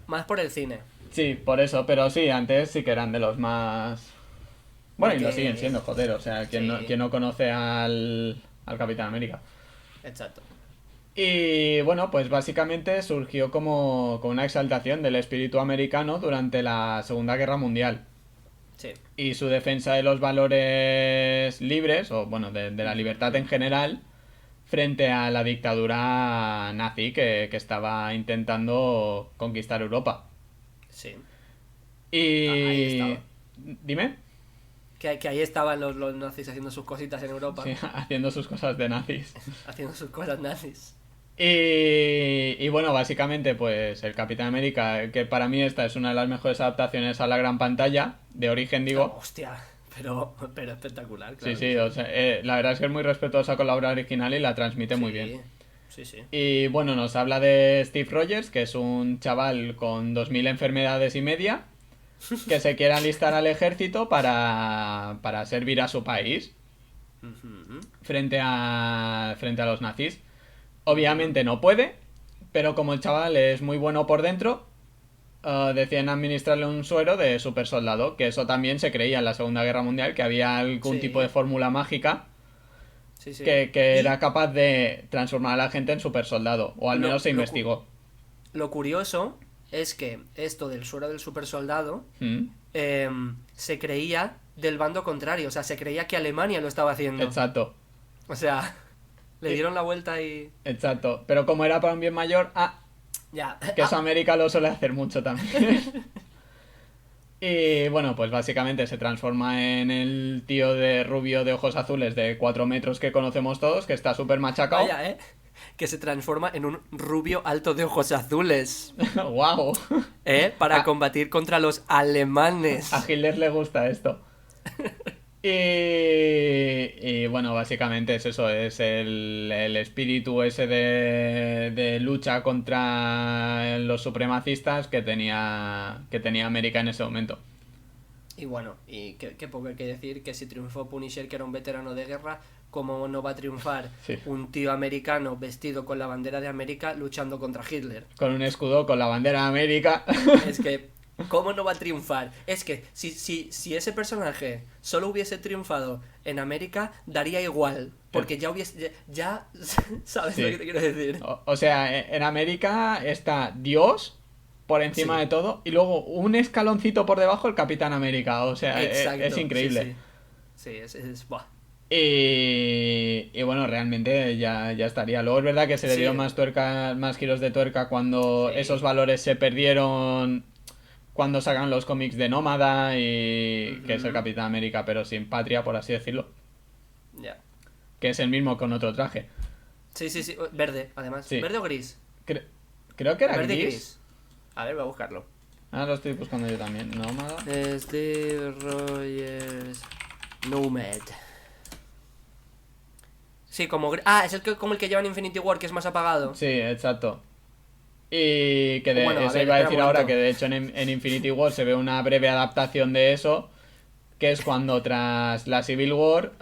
Más por el cine. Sí, por eso, pero sí, antes sí que eran de los más... Bueno, y lo Porque- siguen siendo, joder, o sea, Sí. ¿quién no conoce al Capitán América? Exacto. Y bueno, pues básicamente surgió como una exaltación del espíritu americano durante la Segunda Guerra Mundial. Sí. Y su defensa de los valores libres, o bueno, de la libertad en general, frente a la dictadura nazi que estaba intentando conquistar Europa. Sí. Y... Ahí estaba. Dime. Que ahí estaban los nazis haciendo sus cositas en Europa. Sí, haciendo sus cosas de nazis. Haciendo sus cosas nazis. Y bueno, básicamente, pues el Capitán América, que para mí esta es una de las mejores adaptaciones a la gran pantalla, de origen digo, Hostia. Pero espectacular, Sí, claro. sí, o sea, la verdad es que es muy respetuosa con la obra original y la transmite muy bien. Sí, sí. Y bueno, nos habla de Steve Rogers, que es un chaval con 2000 enfermedades y media, que se quiere alistar al ejército para servir a su país Ujú, frente a los nazis. ujú. Obviamente no puede, pero como el chaval es muy bueno por dentro, deciden administrarle un suero de super soldado, que eso también se creía en la Segunda Guerra Mundial, que había algún tipo de Sí, fórmula mágica sí, sí. que era Y capaz de transformar a la gente en super soldado, o al lo, menos se lo, cu- investigó. lo curioso es que esto del suero del super soldado ¿Mm? se creía del bando contrario, o sea, se creía que Alemania lo estaba haciendo. Exacto. O sea, le Eh, dieron la vuelta y... Exacto. Pero como era para un bien mayor, Ya. que eso América lo suele hacer mucho también. Y bueno, pues básicamente se transforma en el tío de rubio de ojos azules de 4 metros que conocemos todos, que está súper machacado. Vaya, que se transforma en un rubio alto de ojos azules, ¡Wow! para A, combatir contra los a alemanes. Hitler le gusta esto. Y bueno, básicamente es eso, es el espíritu ese de lucha contra los supremacistas que tenía América en ese momento. Y bueno, y qué poco hay que decir que si triunfó Punisher, que era un veterano de guerra, ¿cómo no va a triunfar Sí. un tío americano vestido con la bandera de América luchando contra Hitler? Con un escudo con la bandera de América. Es que, ¿cómo no va a triunfar? Es que si ese personaje solo hubiese triunfado en América, daría igual. Porque ya hubiese. ¿Sabes lo que Sí. te quiero decir? O sea, en América está Dios por encima Sí, de todo y luego un escaloncito por debajo el Capitán América. O sea, es exacto. Sí, increíble. sí. Sí, buah. Y bueno, realmente ya estaría. Luego es verdad que se le Sí, dieron más tuerca, más giros de tuerca cuando esos sí. valores se perdieron cuando sacan los cómics de Nómada y que es el Ujú, Capitán América, pero sin patria, por así decirlo. ya. Que es el mismo con otro traje. Sí, sí, sí. Verde, además. Sí. ¿Verde o gris? Cre- Creo que era Verde y gris. gris. A ver, voy a buscarlo. Ah, lo estoy buscando yo también. Nómada. Steve Rogers Nomad. Sí, como... es como el que lleva en Infinity War, que es más apagado. Sí, exacto. Y que Bueno, a eso ver, iba a espera un decir ahora, momento. que de hecho en Infinity War se ve una breve adaptación de eso, que es cuando tras la Civil War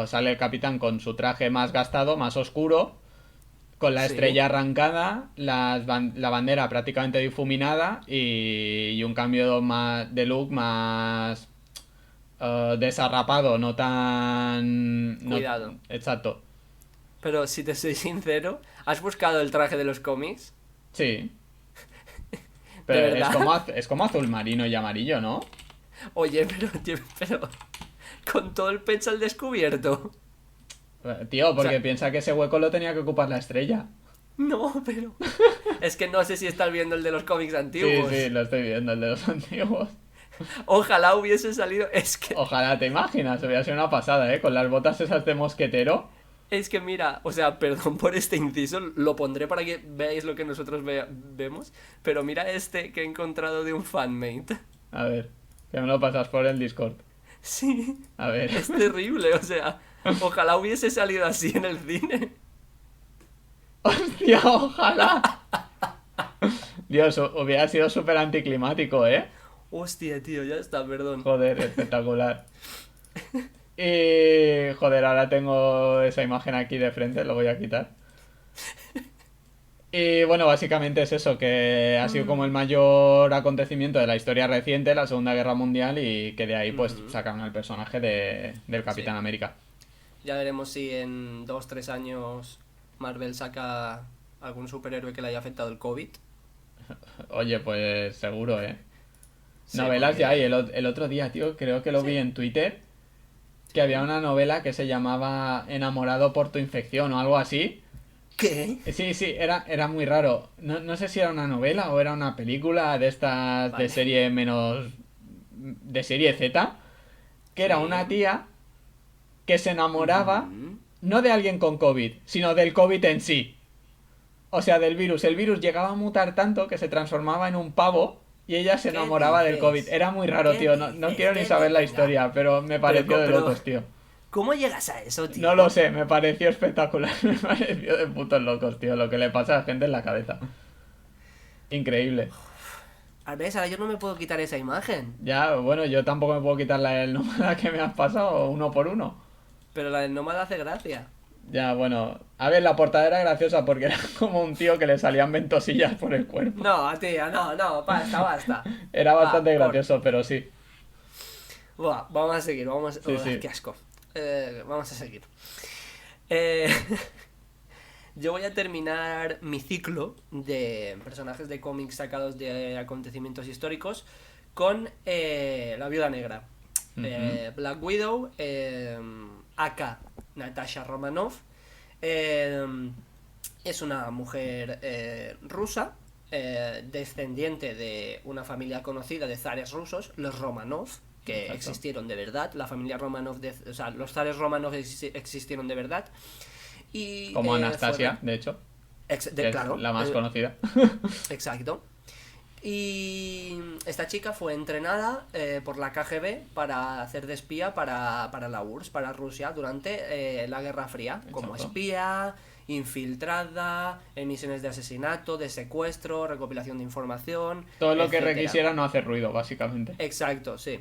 sale el capitán con su traje más gastado, más oscuro, con la Sí, estrella arrancada, la bandera prácticamente difuminada y un cambio más de look más desarrapado, no tan... cuidado. Exacto. Pero si te soy sincero, ¿has buscado el traje de los cómics? Sí, ¿De pero es como, verdad? es como azul marino y amarillo, ¿no? Oye, pero con todo el pecho al descubierto. Tío, O porque sea, piensa que ese hueco lo tenía que ocupar la estrella. no, pero... Es que no sé si estás viendo el de los cómics Sí, sí, antiguos. lo estoy viendo, el de los antiguos. Ojalá hubiese salido... Es que... Ojalá te imaginas, hubiera sido una pasada, ¿eh? Con las botas esas de mosquetero. Es que mira, o sea, perdón por este inciso, lo pondré para que veáis lo que nosotros vemos, pero mira este que he encontrado de un fanmate. A ver, que me lo pasas por el Discord. Sí, A ver. es terrible, o sea, ojalá hubiese salido así en el cine. ¡Hostia, ojalá! Dios, hubiera sido súper anticlimático, ¿eh? Hostia, tío, ya está, perdón. Joder, espectacular. Y... Joder, ahora tengo esa imagen aquí de frente, lo voy a quitar. Y bueno, básicamente es eso, que ha sido como el mayor acontecimiento de la historia reciente, la Segunda Guerra Mundial, y que de ahí pues Ujú, sacan al personaje del sí, Capitán América. ya veremos si en 2 3 años Marvel saca algún superhéroe que le haya afectado el COVID. Oye, pues seguro, ¿eh? Sí, Novelas ya hay. porque... El otro día, tío, creo que lo vi Sí, en Twitter, que había sí. una novela que se llamaba Enamorado por tu infección o algo así. ¿Qué? Sí, sí, era muy raro. No sé si era una novela o era una película de estas de Vale. serie menos... de serie Z, que era Sí. una tía que se enamoraba Ujú. no de alguien con COVID, sino del COVID en sí. O sea, del virus. El virus llegaba a mutar tanto que se transformaba en un pavo y ella se ¿Qué enamoraba del dices? COVID. Era muy raro, ¿Qué tío. No dices? quiero ni ¿Qué saber la dices? historia, pero me pareció de Pero, locos, tío. ¿cómo llegas a eso, No lo tío? sé, me pareció espectacular. Me pareció de putos locos, tío. Lo que le pasa a la gente en la cabeza. Increíble. A ver, ahora yo no me puedo quitar esa imagen. Ya, bueno, yo tampoco me puedo quitar la del nómada que me has pasado uno por uno. Pero la del nómada hace gracia. Ya, bueno. A ver, la portada era graciosa porque era como un tío que le salían ventosillas por el cuerpo. No, tío, no, basta. Era Va, bastante gracioso, pero sí. Buah, vamos a seguir, Sí, sí. qué asco. Vamos a seguir. Eh, yo voy a terminar mi ciclo de personajes de cómics sacados de acontecimientos históricos con la Viuda Negra. Ujú. Black Widow, aka Natasha Romanoff, eh, es una mujer rusa, descendiente de una familia conocida de zares rusos, los Romanov, que Exacto. existieron de verdad. La familia Romanov, o sea, los zares Romanov existieron de verdad. Y Como Anastasia, fue de hecho, que es claro, la más conocida. exacto. Y esta chica fue entrenada por la KGB para hacer de espía para la URSS, para Rusia, durante la Guerra Fría, como Exacto. espía, infiltrada, en misiones de asesinato, de secuestro, recopilación de información, Todo lo que etcétera. requisiera no hacer ruido, básicamente. Exacto, sí.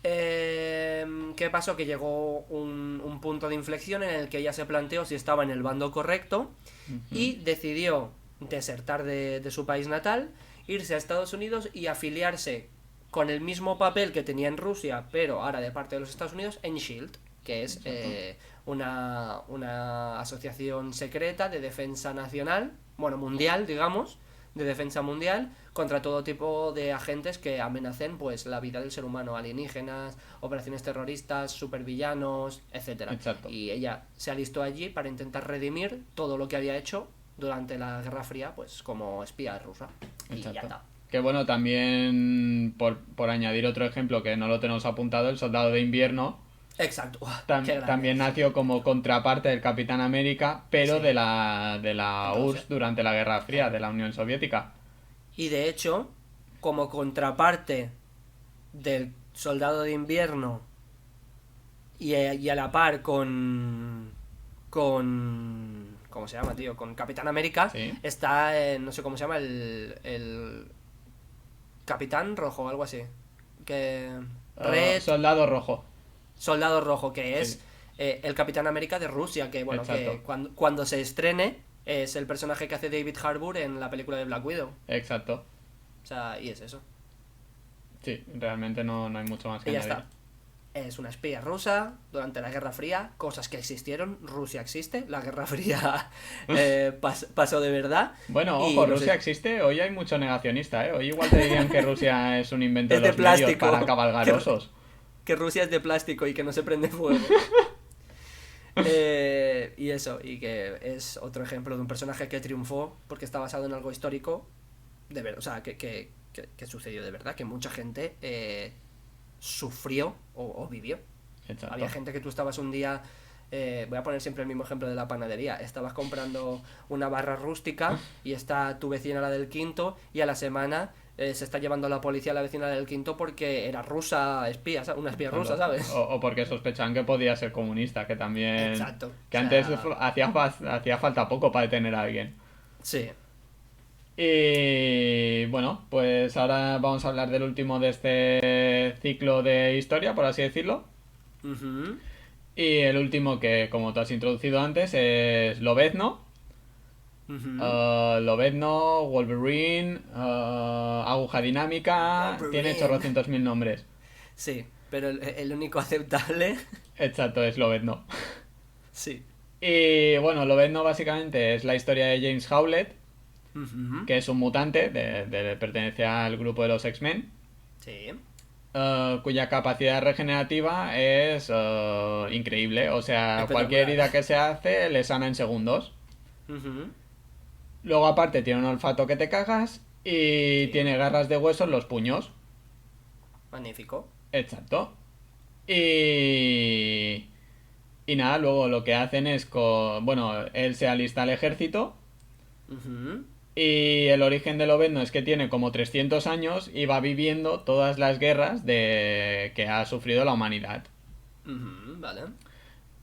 ¿Qué pasó? Que llegó un punto de inflexión en el que ella se planteó si estaba en el bando correcto Ujú. y decidió desertar de su país natal, irse a Estados Unidos y afiliarse con el mismo papel que tenía en Rusia, pero ahora de parte de los Estados Unidos, en SHIELD, que es Exacto. una asociación secreta de defensa nacional, bueno, mundial, digamos, de defensa mundial contra todo tipo de agentes que amenacen pues la vida del ser humano, alienígenas, operaciones terroristas, supervillanos, etcétera. Exacto. Y ella se alistó allí para intentar redimir todo lo que había hecho durante la Guerra Fría, pues como espía rusa. Y ya Exacto. está. Que bueno, también por añadir otro ejemplo que no lo tenemos apuntado, el Soldado de Invierno Exacto. Uf, qué grande. también nació como contraparte del Capitán América, pero Sí, de la en Rusia. URSS durante la Guerra Fría, de la Unión Soviética. Y de hecho, como contraparte del Soldado de Invierno y a la par con ¿cómo se llama, tío? Con Capitán América Sí. está, no sé cómo se llama, el Capitán Rojo, algo así. Que Red Soldado Rojo. Soldado Rojo, que Sí, es el Capitán América de Rusia, que bueno, que exacto. cuando se estrene es el personaje que hace David Harbour en la película de Black Widow. Exacto. O sea, y es eso. Sí, realmente no hay mucho más que Y ya añadir. está. Es una espía rusa durante la Guerra Fría, cosas que existieron, Rusia existe, la Guerra Fría pasó de verdad. Bueno, Y ojo, los Rusia existe. Hoy hay mucho negacionista, ¿eh? Hoy igual te dirían que Rusia es un invento de es de los medios para plástico, cabalgar osos. que Rusia es de plástico y que no se prende fuego. Y eso, y que es otro ejemplo de un personaje que triunfó porque está basado en algo histórico, de verdad, o sea, que sucedió de verdad, que mucha gente sufrió o vivió. Había Exacto. gente que tú estabas un día, voy a poner siempre el mismo ejemplo de la panadería, estabas comprando una barra rústica y está tu vecina la del quinto y a la semana se está llevando a la policía a la vecina del quinto porque era rusa espía, una espía rusa, Exacto. ¿sabes? O porque sospechaban que podía ser comunista, que también... Exacto. Que O antes sea, hacía falta poco para detener a alguien. sí. Y bueno, pues ahora vamos a hablar del último de este ciclo de historia, por así decirlo. Ujú, Y el último que, como tú has introducido antes, es Lobezno. ujú. Lobezno, Wolverine, Aguja Dinámica, tiene Wolverine. chorrocientos mil nombres. Sí, pero el único aceptable, Exacto, es Lobezno. sí. Y bueno, Lobezno básicamente es la historia de James Howlett, Ujú, que es un mutante, pertenece al grupo de los X-Men, sí. cuya capacidad regenerativa es increíble. O sea, cualquier Espectacular. herida que se hace le sana en segundos. Ujú, Luego aparte tiene un olfato que te cagas y sí. tiene garras de hueso en los puños. Magnífico. Exacto. Y... Y nada, luego lo que hacen es Bueno, él se alista al ejército Ujú, Y el origen de Lobezno es que tiene como 300 años y va viviendo todas las guerras que ha sufrido la humanidad. Vale.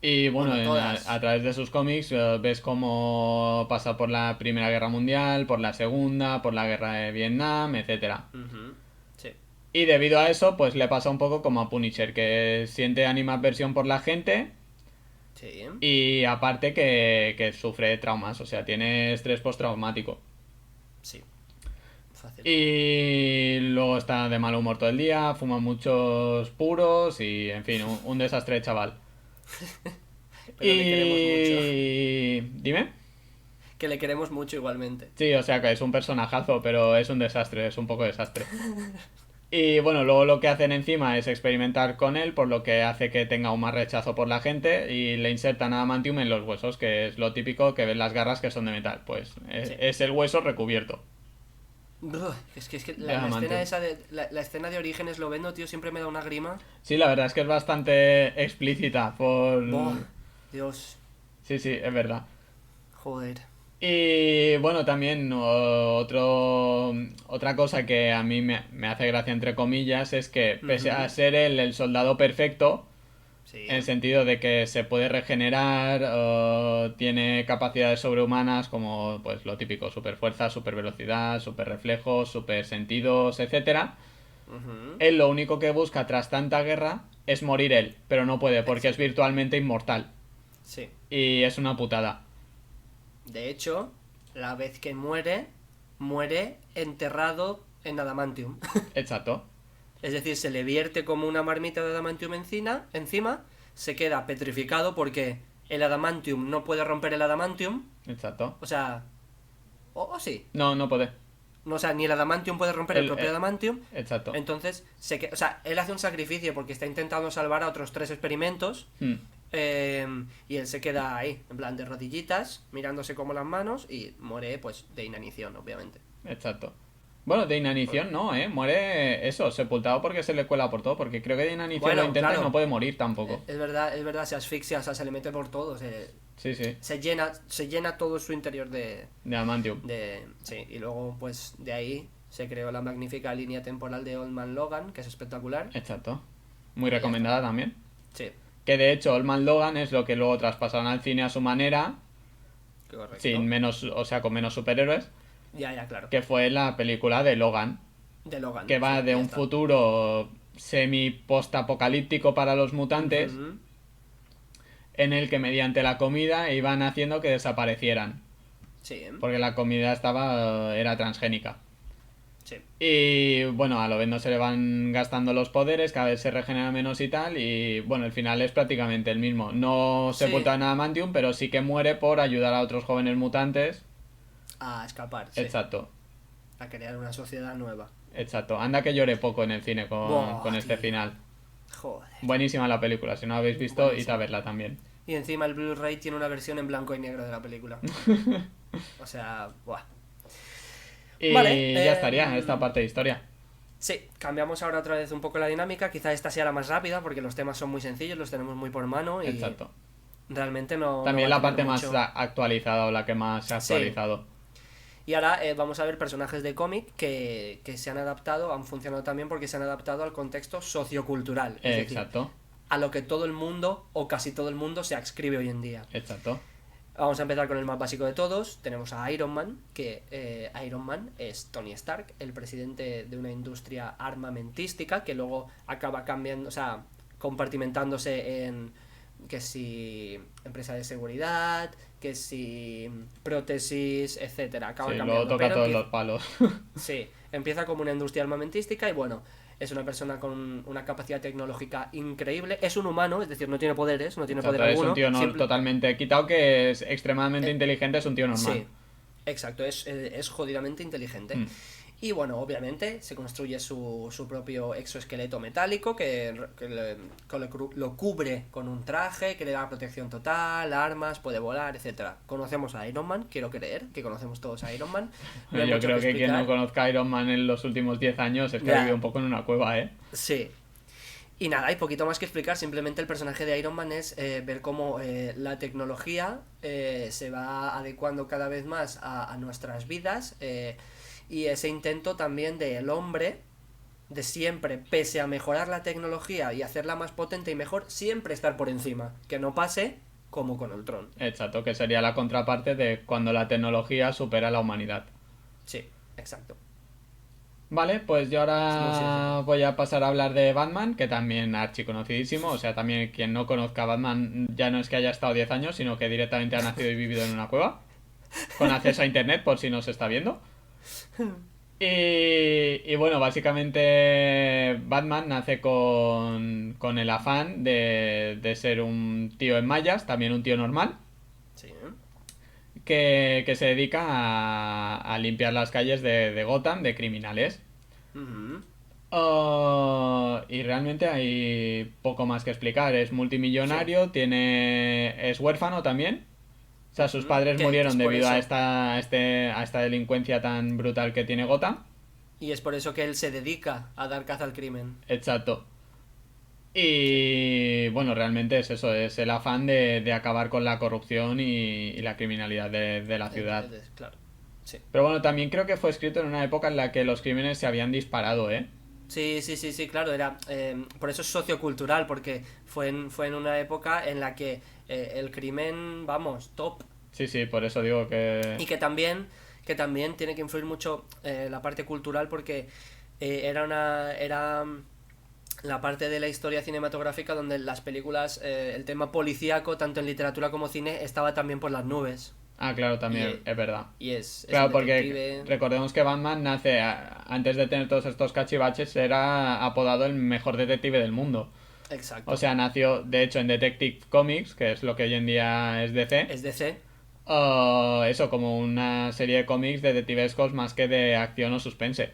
Y bueno, Bueno, todas. a través de sus cómics ves cómo pasa por la Primera Guerra Mundial, por la Segunda, por la Guerra de Vietnam, etcétera. Sí. Y debido a eso, pues le pasa un poco como a Punisher, que siente animadversión por la gente Sí. y aparte que sufre traumas, o sea, tiene estrés postraumático. Sí. Fácil. Y luego está de mal humor todo el día, fuma muchos puros y, en fin, un desastre de chaval. Pero le queremos mucho. Y... Dime. Que le queremos mucho igualmente. Sí, o sea que es un personajazo, pero es un desastre, es un poco desastre. Y bueno, luego lo que hacen encima es experimentar con él, por lo que hace que tenga un más rechazo por la gente y le insertan adamantium en los huesos, que es lo típico que ven las garras que son de metal. Pues Sí. es el hueso recubierto Es que de la adamantium. escena esa de. La escena de origen esloveno, tío, siempre me da una grima. Sí, la verdad es que es bastante explícita por... Buah, Dios. Sí, sí, es verdad. Joder. Y bueno, también otra cosa que a mí me hace gracia entre comillas es que pese a ser el soldado perfecto, Sí. en el sentido de que se puede regenerar, tiene capacidades sobrehumanas como pues lo típico, super fuerza, super velocidad, super reflejos, super sentidos, etcétera. Él lo único que busca tras tanta guerra es morir él, pero no puede porque es virtualmente inmortal. Sí. Y es una putada. De hecho, la vez que muere enterrado en adamantium. Exacto, Es decir, se le vierte como una marmita de adamantium encima, se queda petrificado porque el adamantium no puede romper el adamantium. exacto. O sea, o sí. No, no puede. No, o sea, ni el adamantium puede romper el propio adamantium. Exacto. Entonces, o sea, él hace un sacrificio porque está intentando salvar a otros 3 experimentos. Hmm. Y él se queda ahí, en plan de rodillitas, mirándose como las manos y muere, pues, de inanición, obviamente. Exacto. Bueno, de inanición no, ¿eh? Muere eso, sepultado porque se le cuela por todo. Porque creo que de inanición lo Bueno, intenta y claro. no puede morir tampoco. Es verdad, se asfixia, o sea, se le mete por todo, Sí, sí, se llena todo su interior de adamantium. sí, y luego, pues, de ahí se creó la magnífica línea temporal de Old Man Logan, que es espectacular. Exacto. Muy Y ya recomendada también. Sí, Que de hecho Old Man Logan es lo que luego traspasaron al cine a su manera, correcto. sin menos, o sea, con menos superhéroes, Ya, claro. que fue la película de Logan, De Logan. que va sí, de ya un está. futuro semi post-apocalíptico para los mutantes, Ujú. en el que mediante la comida iban haciendo que desaparecieran, Sí, porque la comida era transgénica. sí. Y bueno, a lo vez no se le van gastando los poderes, cada vez se regenera menos y tal, y bueno, el final es prácticamente el mismo. No Sí. sepulta en adamantium, pero sí que muere por ayudar a otros jóvenes mutantes. A escapar, sí. Exacto, A crear una sociedad nueva. exacto. Anda que lloré poco en el cine Buah, con este tío. final. Joder. Buenísima la película, si no la habéis visto, id Buenísima. a verla también. Y encima el Blu-ray tiene una versión en blanco y negro de la película. O sea, buah. Y Vale, ya estaría esta parte de historia. Sí, cambiamos ahora otra vez un poco la dinámica. Quizá esta sea la más rápida porque los temas son muy sencillos, los tenemos muy por mano y Exacto. realmente no. También no va la a tener parte mucho. más actualizada o la que más se ha Sí. actualizado. Y ahora vamos a ver personajes de cómic que se han adaptado, han funcionado también porque se han adaptado al contexto sociocultural. Es decir, Exacto, a lo que todo el mundo, o casi todo el mundo, se adscribe hoy en día. exacto. Vamos a empezar con el más básico de todos. Tenemos a Iron Man, que Iron Man es Tony Stark, el presidente de una industria armamentística que luego acaba cambiando, o sea, compartimentándose en que si empresa de seguridad, que si prótesis, etcétera. Acaba Sí, cambiando. luego toca pero todos empieza- los palos. Sí, empieza como una industria armamentística y bueno, es una persona con una capacidad tecnológica increíble. Es un humano, es decir, no tiene poderes, no tiene Exacto, poder es un alguno. tío totalmente quitado que es extremadamente Eh, inteligente, es un tío normal. Sí, exacto, es jodidamente inteligente. Mm. Y bueno, obviamente se construye su propio exoesqueleto metálico lo cubre con un traje que le da protección total, armas, puede volar, etcétera. Conocemos a Iron Man, quiero creer que conocemos todos a Iron Man. No hay Yo mucho creo que quien no explicar. conozca a Iron Man en los últimos 10 años es que ha Ya. vivido un poco en una cueva, ¿eh? Sí. Y nada, hay poquito más que explicar, simplemente el personaje de Iron Man es ver cómo la tecnología se va adecuando cada vez más a nuestras vidas y ese intento también del hombre de siempre, pese a mejorar la tecnología y hacerla más potente y mejor, siempre estar por encima, que no pase como con Ultron. Exacto, que sería la contraparte de cuando la tecnología supera a la humanidad. Sí, exacto. Vale, pues yo Es muy sencillo. ahora voy a pasar a hablar de Batman, que también archiconocidísimo, o sea, también quien no conozca a Batman ya no es que haya estado 10 años, sino que directamente ha nacido y vivido en una cueva, con acceso a internet por si no se está viendo. Y bueno, básicamente Batman nace con el afán de ser un tío en mallas, también un tío normal, Sí. que se dedica a limpiar las calles de Gotham de criminales. Ujú. Y realmente hay poco más que explicar. Es Sí. multimillonario, es huérfano también. O sea, sus padres Que es murieron por debido a eso. esta delincuencia tan brutal que tiene Gotham. Y es por eso que él se dedica a dar caza al crimen. Exacto. Sí. Y bueno, realmente es eso, es el afán de acabar con la corrupción y la criminalidad de la ciudad. Claro. Sí. Pero bueno, también creo que fue escrito en una época en la que los crímenes se habían disparado, ¿eh? Sí, sí, sí, sí, claro, era por eso es sociocultural, porque fue en una época en la que el crimen, vamos, top. Sí, sí, por eso digo que... Y que también tiene que influir mucho la parte cultural, porque era la parte de la historia cinematográfica donde las películas, el tema policíaco, tanto en literatura como cine, estaba también por las nubes. Ah, claro, Y, también, es verdad. es un Claro, porque detective. recordemos que Batman nace, antes de tener todos estos cachivaches, era apodado el mejor detective del mundo. O Exacto. sea, nació, de hecho, en Detective Comics, que es lo que hoy en día es DC. Es DC. Eso, como una serie de cómics detectivescos más que de acción o suspense.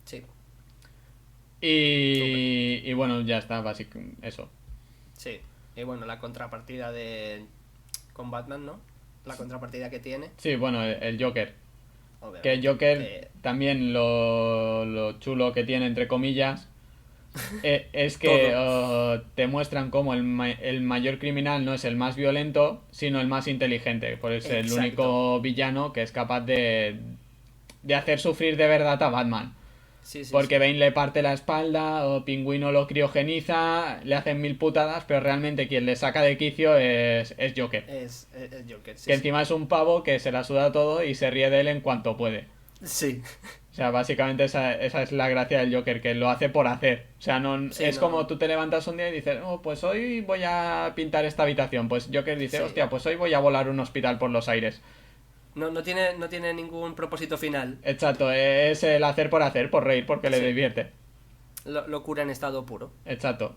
Sí, súper. Y bueno, ya está, básicamente eso. Sí. Y bueno, la contrapartida de con Batman, ¿no? La contrapartida que tiene, Sí, bueno, el Joker. Que el obviamente. Joker también lo chulo que tiene, entre comillas, es que Todo. te muestran cómo el mayor criminal no es el más violento, sino el más inteligente. Pues es el Exacto. único villano que es capaz de hacer sufrir de verdad a Batman. Sí, sí, Porque sí. Bane le parte la espalda, o Pingüino lo criogeniza, le hacen mil putadas, pero realmente quien le saca de quicio es Joker. Es Joker, sí, Que sí. encima es un pavo que se la suda todo y se ríe de él en cuanto puede. Sí. O sea, básicamente esa es la gracia del Joker, que lo hace por hacer. O sea, no Sí, es como no. tú te levantas un día y dices, oh, pues hoy voy a pintar esta habitación. Pues Joker dice, Sí. hostia, pues hoy voy a volar un hospital por los aires. No tiene ningún propósito final. Exacto, es el hacer, por reír, porque le Sí. divierte. Locura en estado puro. Exacto.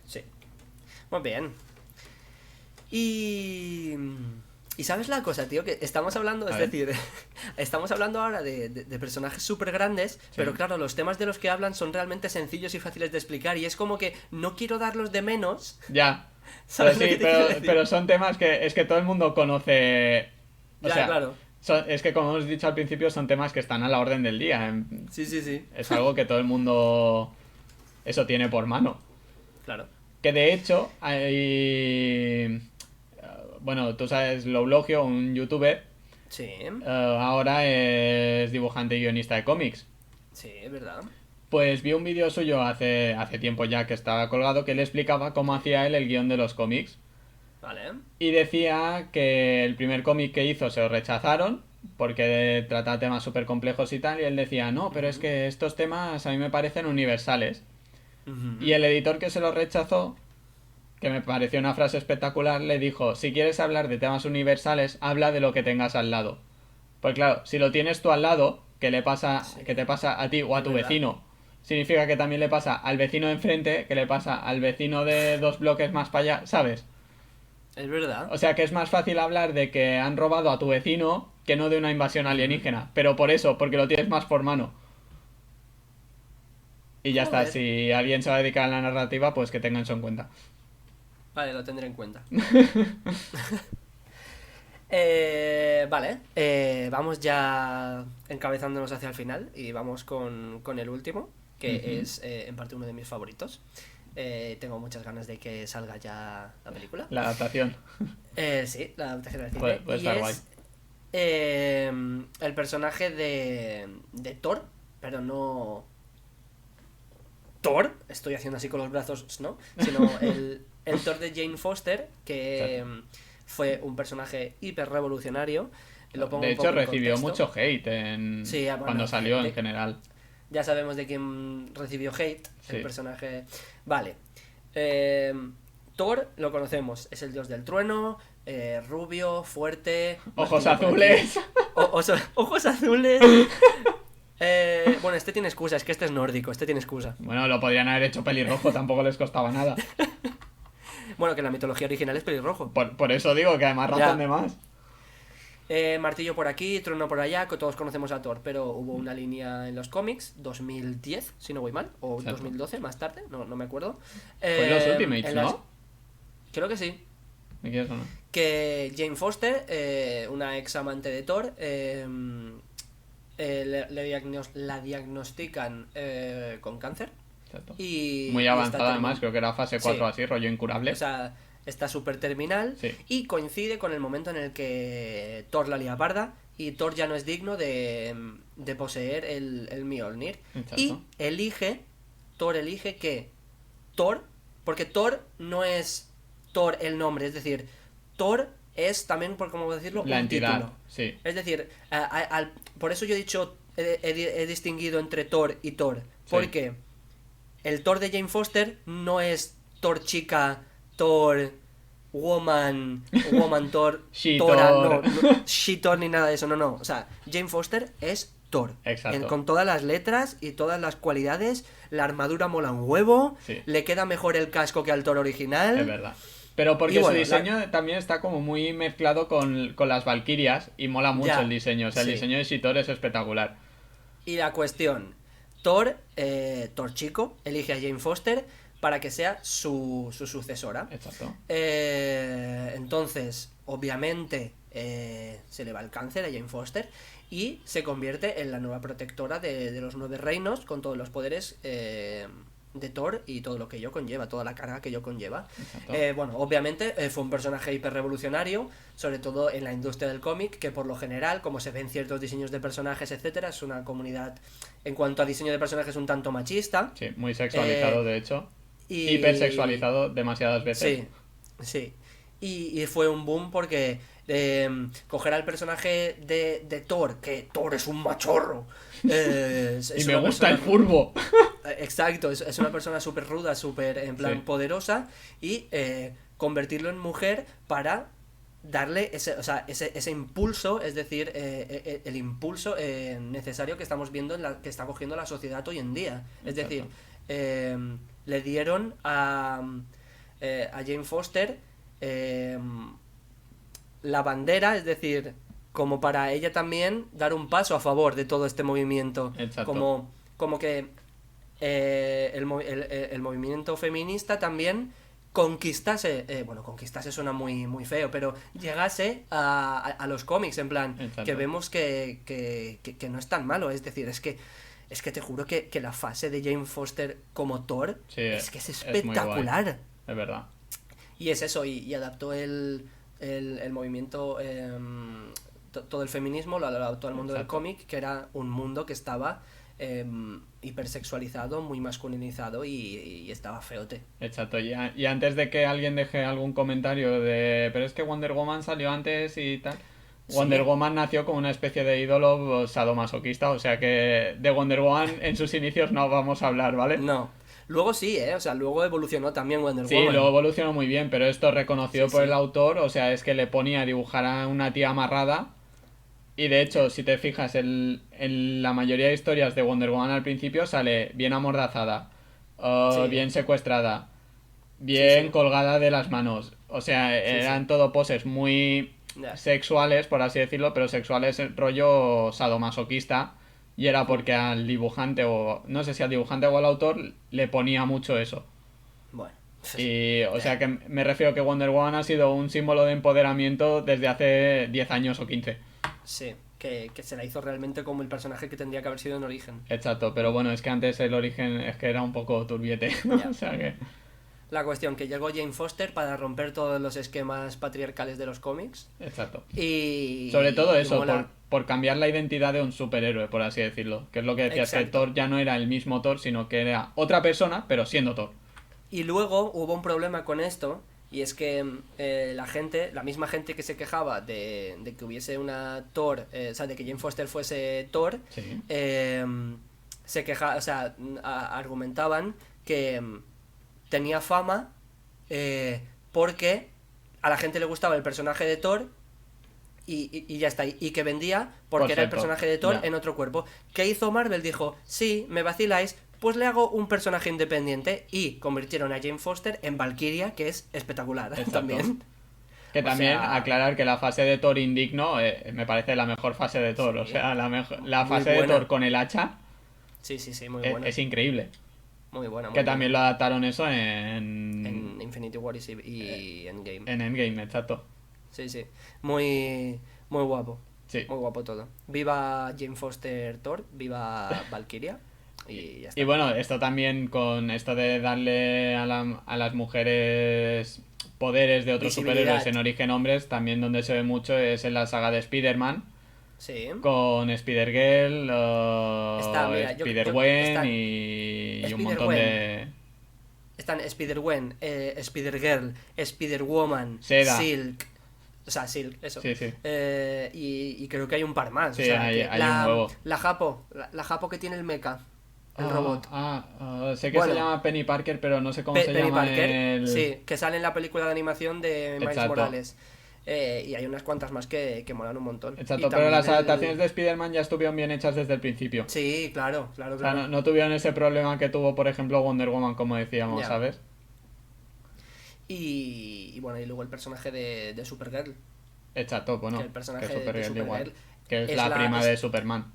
Sí. Muy bien. Y... Y sabes la cosa, tío, que estamos hablando, A es ver. decir, estamos hablando ahora de personajes súper grandes, Sí. pero claro, los temas de los que hablan son realmente sencillos y fáciles de explicar, y es como que no quiero darlos de menos, Ya. Pero ¿sabes lo sí, que te quiero pero decir? son temas que es que todo el mundo conoce. O Ya, sea, claro. es que como hemos dicho al principio, son temas que están a la orden del día. Sí, sí, sí. Es algo que todo el mundo eso tiene por mano. Claro. Que de hecho, bueno, tú sabes, Loulogio, un youtuber, Sí, ahora es dibujante y guionista de cómics. sí, es verdad. Pues vi un vídeo suyo hace tiempo ya que estaba colgado que le explicaba cómo Sí. hacía él el guión de los cómics. Vale. Y decía que el primer cómic que hizo se lo rechazaron porque trata temas súper complejos y tal. Y él decía, no, pero es Ujú, que estos temas a mí me parecen universales. Y ujú. el editor que se lo rechazó, que me pareció una frase espectacular, le dijo, si quieres hablar de temas universales, habla de lo que tengas al lado. Pues claro, si lo tienes tú al lado, Sí, que te pasa a ti o a es tu verdad. vecino, significa que también le pasa al vecino de enfrente, que le pasa al vecino de dos bloques más para allá, ¿sabes? Es verdad. O sea que es más fácil hablar de que han robado a tu vecino que no de una invasión Ujú. alienígena. Pero por eso, porque lo tienes más por mano. Y ya está, Joder. si alguien se va a dedicar a la narrativa, pues que tengan eso en cuenta. Vale, lo tendré en cuenta. Vale, vamos ya encabezándonos hacia el final y vamos con el último, que Ujú. es en parte uno de mis favoritos. Tengo muchas ganas de que salga ya la película. La adaptación. Sí, la adaptación al cine. Puede Y estar guay. es el personaje de Thor, pero no Thor, estoy haciendo así con los brazos, ¿no? Sino el Thor de Jane Foster, que fue un personaje hiper revolucionario. Lo pongo De un hecho, poco en recibió contexto. mucho hate Sí, bueno, cuando salió en general. Ya sabemos de quién recibió hate, Sí. el personaje. Vale. Thor lo conocemos, es el dios del trueno, rubio, fuerte. Ojos martillo por azules. aquí. Ojos azules. Bueno, este tiene excusa, es que este es nórdico, este tiene excusa. Bueno, lo podrían haber hecho pelirrojo, tampoco les costaba nada. Bueno, que la mitología original es pelirrojo. Por eso digo que además razón Ya. de más. Martillo por aquí, trueno por allá, que todos conocemos a Thor, pero hubo una línea en los cómics, 2010, si no voy mal, o Exacto. 2012, más tarde, no me acuerdo. Fue en los En Ultimates, las- ¿no? Creo que sí. ¿Me quieres o no? Que Jane Foster, una ex amante de Thor, la diagnostican con cáncer. Exacto. Y, Muy y avanzada además, creo que era fase 4 Sí. así, rollo incurable. O sea, está súper terminal Sí. y coincide con el momento en el que Thor la lía parda y Thor ya no es digno de poseer el Mjolnir. Exacto. Y Thor elige que Thor, porque Thor no es Thor el nombre, es decir, Thor es también, por cómo decirlo, La un entidad, título. sí. Es decir, por eso yo he dicho, he distinguido entre Thor y Thor, porque el Thor de Jane Foster no es Thor chica, Thor woman Thor, Thora, She-Thor. no, She-Thor ni nada de eso, no. O sea, Jane Foster es Thor. Exacto. Con todas las letras y todas las cualidades, la armadura mola un huevo, Sí. le queda mejor el casco que al Thor original. Es verdad. Pero porque Y bueno, su diseño también está como muy mezclado con las Valquirias y mola mucho Ya, el diseño. O sea, el sí. diseño de She-Thor es espectacular. Y la cuestión, Thor chico, elige a Jane Foster para que sea su sucesora. Exacto. Entonces, obviamente, se le va el cáncer a Jane Foster y se convierte en la nueva protectora de los 9 reinos con todos los poderes de Thor y todo lo que ello conlleva, toda la carga que ello conlleva. Exacto. Bueno, obviamente fue un personaje hiperrevolucionario, sobre todo en la industria del cómic, que por lo general, como se ven ciertos diseños de personajes, etcétera, es una comunidad, en cuanto a diseño de personajes, un tanto machista. Sí, muy sexualizado, de hecho. Y... Hipersexualizado demasiadas veces. Sí. Y fue un boom porque coger al personaje de Thor, que Thor es un machorro. Y me gusta el furbo. Exacto, es una persona súper ruda, súper en plan Sí. poderosa, y convertirlo en mujer para darle ese impulso, es decir, el impulso necesario que estamos viendo, que está cogiendo la sociedad hoy en día. Es Exacto. decir, le dieron a Jane Foster la bandera, es decir, como para ella también dar un paso a favor de todo este movimiento. Exacto. Como que el movimiento feminista también conquistase, conquistase suena muy, muy feo, pero llegase a los cómics, en plan, Exacto. que vemos que no es tan malo, es decir, es que te juro que la fase de Jane Foster como Thor Sí, es que es es muy espectacular. Es verdad. Y es eso, y adaptó el movimiento, todo el feminismo, lo adaptó al mundo del Exacto. cómic, que era un mundo que estaba hipersexualizado, muy masculinizado y estaba feote. Exacto. Y antes de que alguien deje algún comentario de... Pero es que Wonder Woman salió antes y tal... Wonder Woman nació como una especie de ídolo sadomasoquista, o sea que de Wonder Woman en sus inicios no vamos a hablar, ¿vale? No. Luego sí, o sea, luego evolucionó también Wonder Sí, Woman. luego evolucionó muy bien, pero esto reconocido Sí, por sí. el autor, o sea, es que le ponía a dibujar a una tía amarrada. Y de hecho, si te fijas, en la mayoría de historias de Wonder Woman al principio sale bien amordazada, Sí. bien secuestrada, bien Sí. colgada de las manos. O sea, eran todo poses muy Ya. sexuales, por así decirlo, pero sexuales en rollo sadomasoquista. Y era porque al dibujante, o no sé si al dibujante o al autor, le ponía mucho eso. Bueno. Y, o sea, que me refiero que Wonder Woman ha sido un símbolo de empoderamiento desde hace 10 años o 15. Sí, que se la hizo realmente como el personaje que tendría que haber sido en origen. Exacto, pero bueno, es que antes el origen es que era un poco turbiete. Ya. O sea que... La cuestión que llegó Jane Foster para romper todos los esquemas patriarcales de los cómics. Exacto. Y Sobre todo y eso, mola. por cambiar la identidad de un superhéroe, por así decirlo. Que es lo que decías, que Exacto. Thor ya no era el mismo Thor, sino que era otra persona, pero siendo Thor. Y luego hubo un problema con esto, y es que la misma gente que se quejaba de que hubiese una Thor, o sea, de que Jane Foster fuese Thor, Sí. o sea, argumentaban que tenía fama porque a la gente le gustaba el personaje de Thor y ya está, y que vendía porque Por era el ser Thor, personaje de Thor ya. en otro cuerpo. ¿Qué hizo Marvel? Dijo, sí, me vaciláis, pues le hago un personaje independiente y convirtieron a Jane Foster en Valkyria, que es espectacular Exacto. también. Que O también sea, aclarar que la fase de Thor indigno me parece la mejor fase de Thor. sí, O sea, la muy fase de buena. Thor con el hacha Sí, muy buena. es increíble. Muy buena, muy Que buena. también lo adaptaron eso En Infinity War y Endgame. en Endgame, exacto. Sí. Muy, muy guapo. Sí. Muy guapo todo. Viva Jane Foster Thor, viva Valkyria. Y ya está. Y bueno, esto también con esto de darle a las mujeres poderes de otros Visibilidad. superhéroes en origen hombres, también donde se ve mucho es en la saga de Spider-Man, Sí. con Spider-Girl, Está, mira, Spider-Gwen están y un montón Spider-Gwen. de... Están Spider-Gwen, Spider-Girl, Spider-Woman, Seda. Silk. O sea, Silk, eso. Sí, sí. Y creo que hay un par más. Sí, o sea, hay que un huevo. la Japo que tiene el mecha, el robot. Sé que Bueno. se llama Penny Parker, pero no sé cómo se Penny llama Parker, el... sí, que sale en la película de animación de Miles Exacto. Morales. Y hay unas cuantas más que molan un montón. Exacto, Y pero las también adaptaciones de Spider-Man ya estuvieron bien hechas desde el principio. Sí, claro. O sea, Claro. no tuvieron ese problema que tuvo, por ejemplo, Wonder Woman, como decíamos, Ya. ¿sabes? Y bueno, y luego el personaje de Supergirl. Exacto, bueno, Que el personaje que de Supergirl Supergirl igual. Que es es la prima es- de Superman.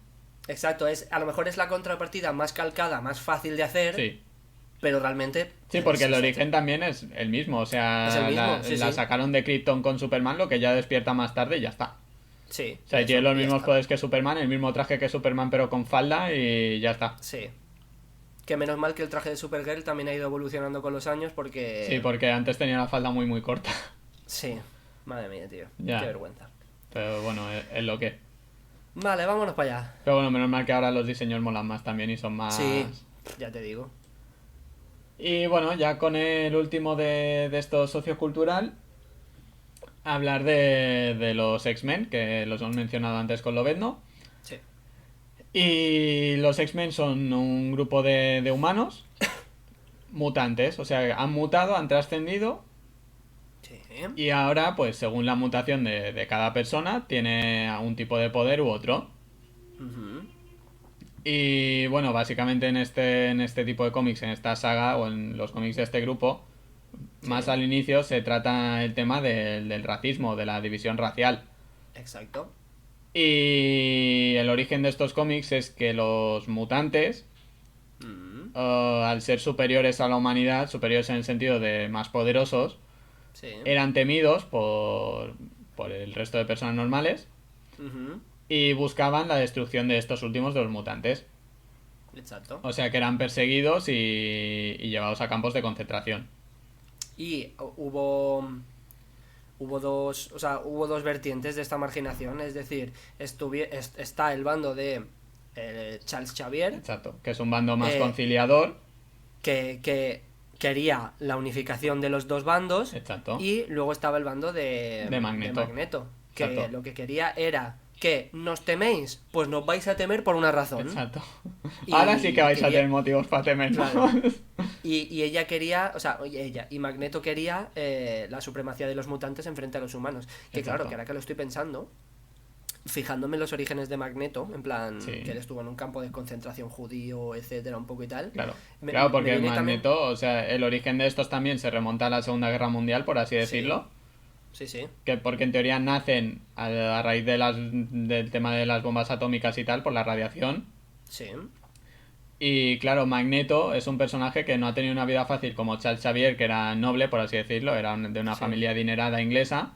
Exacto, a lo mejor es la contrapartida más calcada, más fácil de hacer, Sí. pero realmente... Sí, porque el es- origen también es el mismo. O sea, Es el mismo, sí, la sí. sacaron de Krypton con Superman, lo que ya despierta más tarde y ya está. Sí. O sea, eso, tiene los y ya mismos está. poderes que Superman, el mismo traje que Superman, pero con falda y ya está. Sí. Que menos mal que el traje de Supergirl también ha ido evolucionando con los años porque... Sí, porque antes tenía la falda muy, muy corta. Sí. Madre mía, tío. Ya. Qué vergüenza. Pero bueno, es lo que. Vale, vámonos para allá. Pero bueno, menos mal que ahora los diseños molan más también y son más... Sí, ya te digo. Y bueno, ya con el último de esto sociocultural, hablar de los X-Men, que los hemos mencionado antes con Lobezno. Sí. Y los X-Men son un grupo de humanos mutantes, o sea, han mutado, han trascendido Sí. y ahora, pues según la mutación de cada persona, tiene un tipo de poder u otro. Ujú. Y bueno, básicamente en este tipo de cómics, en esta saga o en los cómics de este grupo, más al inicio se trata el tema del racismo, de la división racial. Exacto. Y el origen de estos cómics es que los mutantes, Mm, al ser superiores a la humanidad, superiores en el sentido de más poderosos, Sí. eran temidos por el resto de personas normales Ujú. y buscaban la destrucción de estos últimos, de los mutantes. Exacto. O sea que eran perseguidos y llevados a campos de concentración. Y hubo dos vertientes de esta marginación, es decir, está el bando de Charles Xavier, Exacto, que es un bando más Eh, conciliador. que quería la unificación de los dos bandos, Exacto. y luego estaba el bando de Magneto. que Exacto. lo que quería era que nos teméis, pues nos vais a temer por una razón. Exacto. Y Ahora sí que vais a quería- tener motivos para temernos. Claro. Y ella quería, o sea, ella y Magneto quería la supremacía de los mutantes en frente a los humanos. Que Exacto. claro, que ahora que lo estoy pensando, fijándome en los orígenes de Magneto, en plan, Sí. que él estuvo en un campo de concentración judío, etcétera, un poco y tal. Claro, Me- claro, me porque viene también- Magneto, o sea, el origen de estos también se remonta a la Segunda Guerra Mundial, por así decirlo. Sí. Que porque en teoría nacen a raíz del tema de las bombas atómicas y tal, por la radiación. Sí. Y claro, Magneto es un personaje que no ha tenido una vida fácil como Charles Xavier, que era noble, por así decirlo, era de una Sí. familia adinerada inglesa.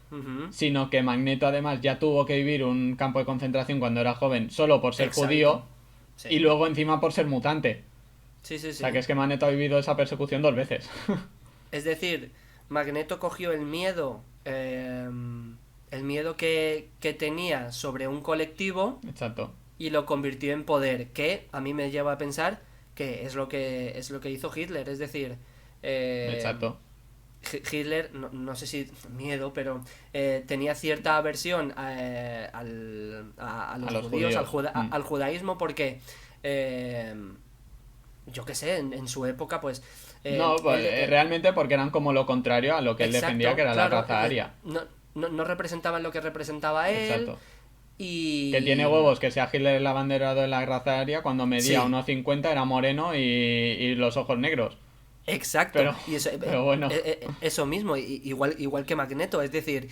Ujú. Sino que Magneto además ya tuvo que vivir un campo de concentración cuando era joven solo por ser Exacto. judío Sí. y luego encima por ser mutante. Sí. O sea que es que Magneto ha vivido esa persecución 2 veces. Es decir, Magneto cogió el miedo que tenía sobre un colectivo Exacto. y lo convirtió en poder, que a mí me lleva a pensar que es lo que hizo Hitler. Es decir, eh, Exacto. Hitler, no sé si miedo, pero tenía cierta aversión a A los los judíos, judíos. al judaísmo, porque eh, yo qué sé, en su época, pues No, pues, realmente porque eran como lo contrario a lo que él defendía, que exacto, era la claro, raza aria. no representaban lo que representaba él. Exacto. Que tiene Y huevos que sea Hitler el abanderado de la raza aria cuando medía sí, 1,50, era moreno y los ojos negros. exacto, Pero, y eso, pero bueno. eso mismo, igual que Magneto, es decir,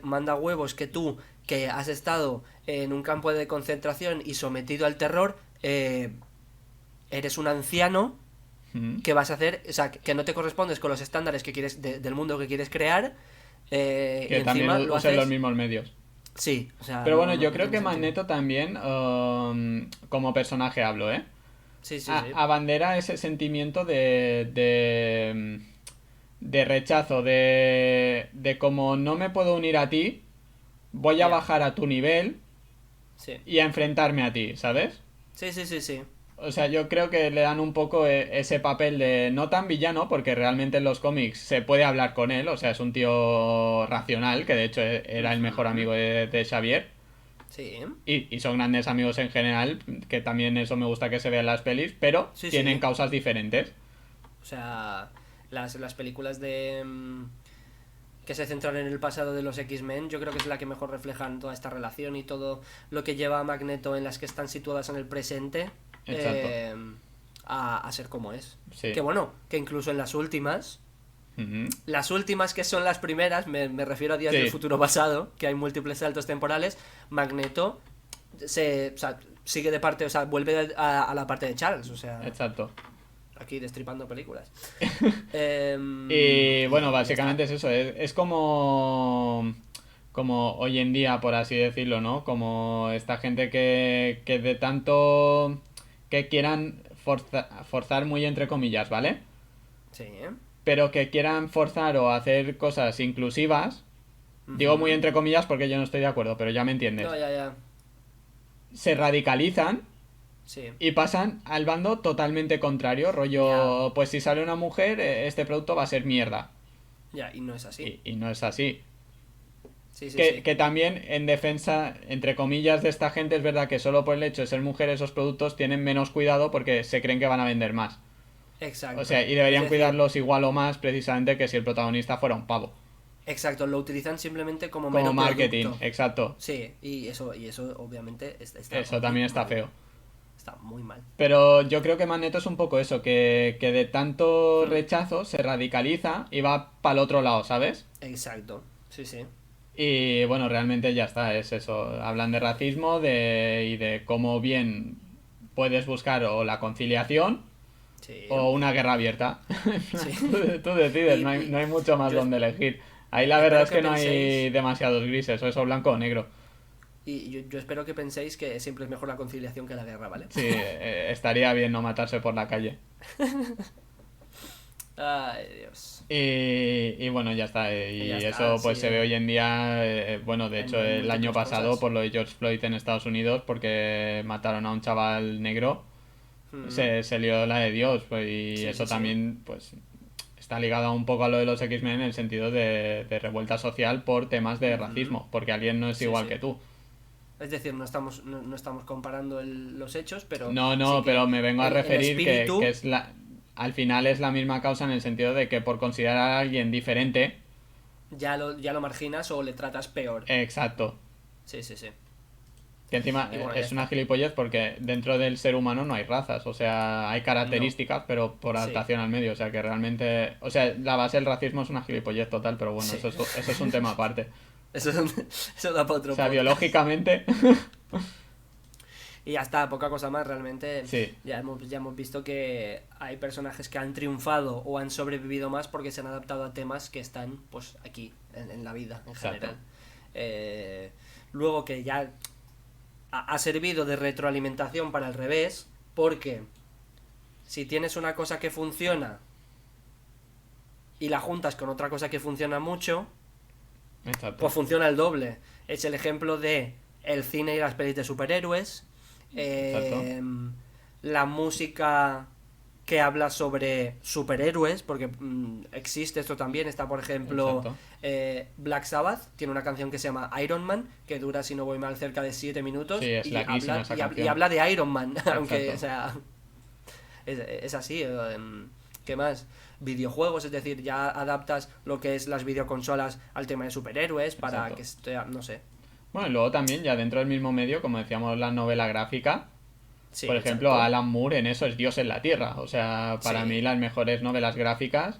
manda huevos que tú, que has estado en un campo de concentración y sometido al terror, eres un anciano Mm. que vas a hacer, o sea, que no te correspondes con los estándares que quieres del mundo que quieres crear, y Que también encima lo usen los haces, mismos medios. sí, o sea, Pero bueno, yo no creo tiene que sentido. Magneto también, como personaje hablo, ¿eh? Sí, sí, sí, Abandera ese sentimiento de rechazo, de como no me puedo unir a ti, voy a ya, bajar a tu nivel sí, y a enfrentarme a ti, ¿sabes? sí, sí, sí, sí, O sea, yo creo que le dan un poco ese papel de no tan villano, porque realmente en los cómics se puede hablar con él, o sea, es un tío racional, que de hecho era el mejor ujú, amigo de Xavier, sí, y son grandes amigos en general, que también eso me gusta que se vea en las pelis, pero sí, tienen sí. causas diferentes. O sea, las películas de que se centran en el pasado de los X-Men, yo creo que es la que mejor reflejan toda esta relación y todo lo que lleva a Magneto en las que están situadas en el presente, Exacto, a ser como es. Que sí. bueno, que incluso en Ujú. las últimas que son las primeras, me refiero a Días del Sí, Futuro Pasado, que hay múltiples saltos temporales, Magneto o sea, sigue de parte, o sea, vuelve a la parte de Charles, o sea, exacto. aquí destripando películas. Y bueno, Y ya está. básicamente es eso, es como hoy en día, por así decirlo, ¿no? Como esta gente que de tanto que quieran forzar muy entre comillas, ¿vale? Sí, ¿eh? Pero que quieran forzar o hacer cosas inclusivas, digo muy Ujú. entre comillas porque yo no estoy de acuerdo, pero ya me No, entiendes. ya, ya. Se radicalizan Sí, y pasan al bando totalmente contrario, ya, rollo, pues si sale una mujer, este producto va a ser mierda. ya, y no es así. Y no es así. Sí, sí, Que, sí. que también en defensa, entre comillas, de esta gente, es verdad que solo por el hecho de ser mujer esos productos tienen menos cuidado porque se creen que van a vender más. O sea, Exacto. y Es deberían decir, cuidarlos igual o más precisamente que si el protagonista fuera un pavo. exacto, lo utilizan simplemente como Como mero marketing, producto. exacto. Sí, y eso obviamente está Eso muy también está mal. feo. Está muy mal. Pero yo creo que Magneto es un poco eso, que de tanto Hmm. rechazo se radicaliza y va para el otro lado, ¿sabes? Exacto. Sí, sí. Y bueno, realmente ya está, es eso. Hablan de racismo y de cómo bien puedes buscar o la conciliación Sí. o una guerra abierta. Sí. Tú decides, Y, no hay mucho más yo donde elegir. Ahí la verdad espero es que que no hay penséis. demasiados grises, o eso blanco o negro. Y yo espero que penséis que siempre es mejor la conciliación que la guerra, ¿vale? Sí, estaría bien no matarse por la calle. Ay, Dios. Y bueno, ya está. Y ya Y está, eso pues sí. se ve hoy en día, bueno, de hecho En el año múltiples pasado cosas. por lo de George Floyd en Estados Unidos porque mataron a un chaval negro, Mm. se lió la de Dios, pues, y Sí, eso sí, sí. también pues está ligado un poco a lo de los X-Men en el sentido de revuelta social por temas de Ujú. racismo, porque alguien no es Sí, igual sí. que tú. Es decir, no estamos comparando los hechos, pero No, sí no, que pero me vengo a el referir que espíritu es al final es la misma causa en el sentido de que por considerar a alguien diferente, ya lo marginas o le tratas peor. exacto. Sí, sí, sí. Que encima Y bueno, ya es una está. gilipollez porque dentro del ser humano no hay razas, o sea, hay No. características, pero por Sí. adaptación al medio, o sea, que realmente, o sea, la base del racismo es una gilipollez total, pero bueno, Sí. eso es un tema aparte. Eso, eso da para O otro sea, podcast. biológicamente, Y ya está, poca cosa más. Realmente sí, ya hemos visto que hay personajes que han triunfado o han sobrevivido más porque se han adaptado a temas que están pues aquí, en la vida en exacto, general. Eh, luego que ya ha servido de retroalimentación para el revés, porque si tienes una cosa que funciona y la juntas con otra cosa que funciona mucho, Exacto. pues funciona el doble. Es el ejemplo de el cine y las pelis de superhéroes, Exacto. la música que habla sobre superhéroes, porque existe esto también. Está, por ejemplo, Exacto. Black Sabbath, tiene una canción que se llama Iron Man, que dura, si no voy mal, cerca de 7 Sí, minutos, es y larguísima habla, esa y canción. habla de Iron Man, aunque, o Exacto. sea, es así. ¿Qué más? Videojuegos, es decir, ya adaptas lo que es las videoconsolas al tema de superhéroes para Exacto. que esté, no sé. Bueno, y luego también, ya dentro del mismo medio, como decíamos, la novela gráfica. Sí, Por ejemplo, exacto. Alan Moore en eso es Dios en la Tierra. O sea, para mí Sí. las mejores novelas gráficas,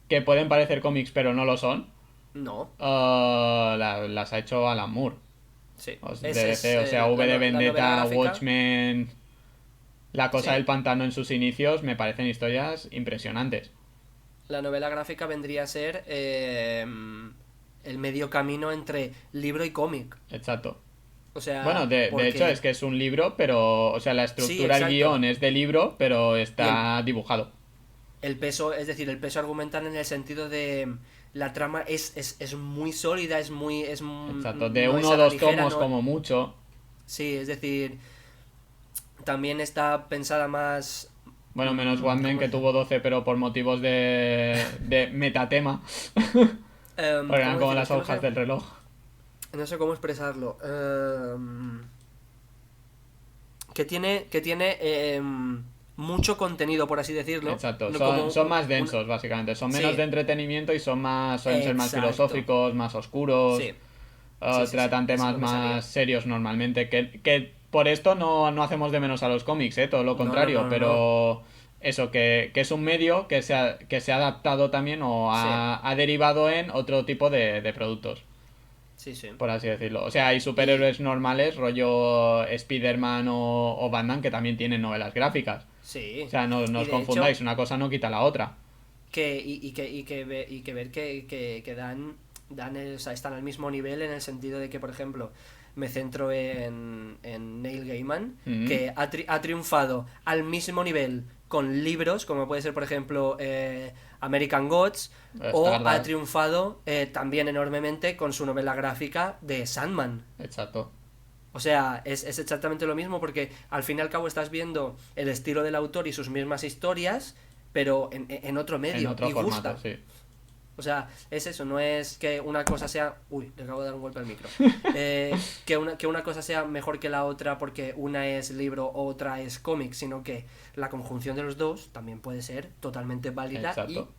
que pueden parecer cómics pero no lo son, No. las ha hecho Alan Moore. Sí. De DC, o sea, V de La novela Vendetta, gráfica. Watchmen, La Cosa del Sí. Pantano en sus inicios, me parecen historias impresionantes. La novela gráfica vendría a ser el medio camino entre libro y cómic. Exacto. O Bueno, sea, de hecho es porque... que es un libro, pero, o sea, la Sí, estructura, el exacto. guión es de libro, pero Y está dibujado. el peso, es decir, el peso argumental en el sentido de... La trama es muy sólida, Exacto, de no es uno o a la dos ligera, tomos no... como mucho. Sí, es decir, también está pensada más... Bueno, menos One Man ¿Cómo que es? tuvo 12 pero por motivos de metatema. Porque eran ¿Cómo como decirlo? Es las que agujas del reloj. no sé cómo expresarlo. Que tiene mucho contenido, por así decirlo. Exacto, No son, como son más una... densos básicamente. Son menos Sí, de entretenimiento y son más, suelen ser más exacto. filosóficos, más oscuros. Sí, sí, sí, sí. Tratan Eso temas no me salía. más serios normalmente. Que por esto no hacemos de menos a los cómics, todo lo No, no, contrario. no, no, no. Pero eso, que es un medio que se ha adaptado también o Sí, ha derivado en otro tipo de productos, sí, sí. por así decirlo. O sea, hay Y superhéroes normales, rollo Spider-Man o Batman, que también tienen novelas gráficas. O sí. sea, no Y os de hecho, confundáis, una cosa no quita la otra. que ver que o sea, están al mismo nivel en el sentido de que, por ejemplo, me centro en Neil Gaiman, Mm, que ha triunfado al mismo nivel con libros, como puede ser, por ejemplo, American Gods, o ha Stardust, triunfado también enormemente con su novela gráfica de Sandman. exacto. O sea, es exactamente lo mismo porque al fin y al cabo estás viendo el estilo del autor y sus mismas historias, pero en otro En medio, otro y formato, gusta. sí. O sea, es eso, no es que una cosa sea... Uy, le acabo de dar un golpe al micro. Que una cosa sea mejor que la otra porque una es libro, otra es cómic, sino que la conjunción de los dos también puede ser totalmente válida y Exacto.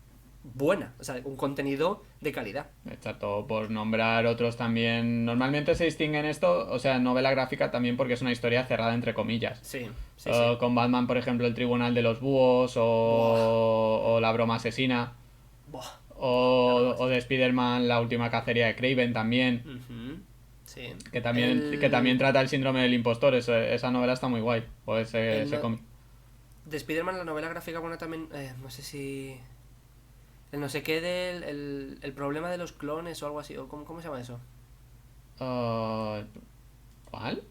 buena. O sea, un contenido de calidad. Exacto, por nombrar otros también. Normalmente se distinguen esto, o sea, novela gráfica también porque es una historia cerrada entre comillas. Sí, sí, sí. Con Batman, por ejemplo, el Tribunal de los Búhos Buah, o La Broma Asesina. buah, buah, la broma O así. de Spider-Man, La Última Cacería de Kraven también. Ujú, sí. Que también trata el síndrome del impostor. Esa novela está muy guay. O ese, El ese no- cómic. de Spider-Man, la novela gráfica, bueno, también... no sé si... El no sé qué el problema de los clones o algo así. O ¿cómo se llama eso? Ah, ¿Cuál?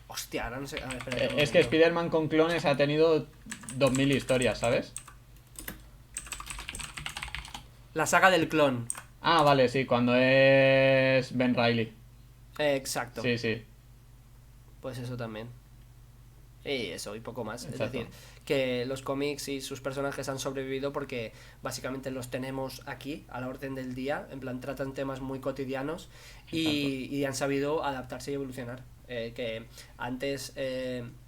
Hostia, ahora no sé. A ver, espérate un Es que momento. Spider-Man con clones ha tenido 2000 historias, ¿sabes? La saga del clon. Ah, vale, sí, cuando es Ben Riley. Exacto. Sí, sí, Pues eso también. Y eso, y poco más. Es decir, exacto. que los cómics y sus personajes han sobrevivido porque básicamente los tenemos aquí, a la orden del día. En plan, tratan temas muy cotidianos Exacto. y han sabido adaptarse y evolucionar. Que antes,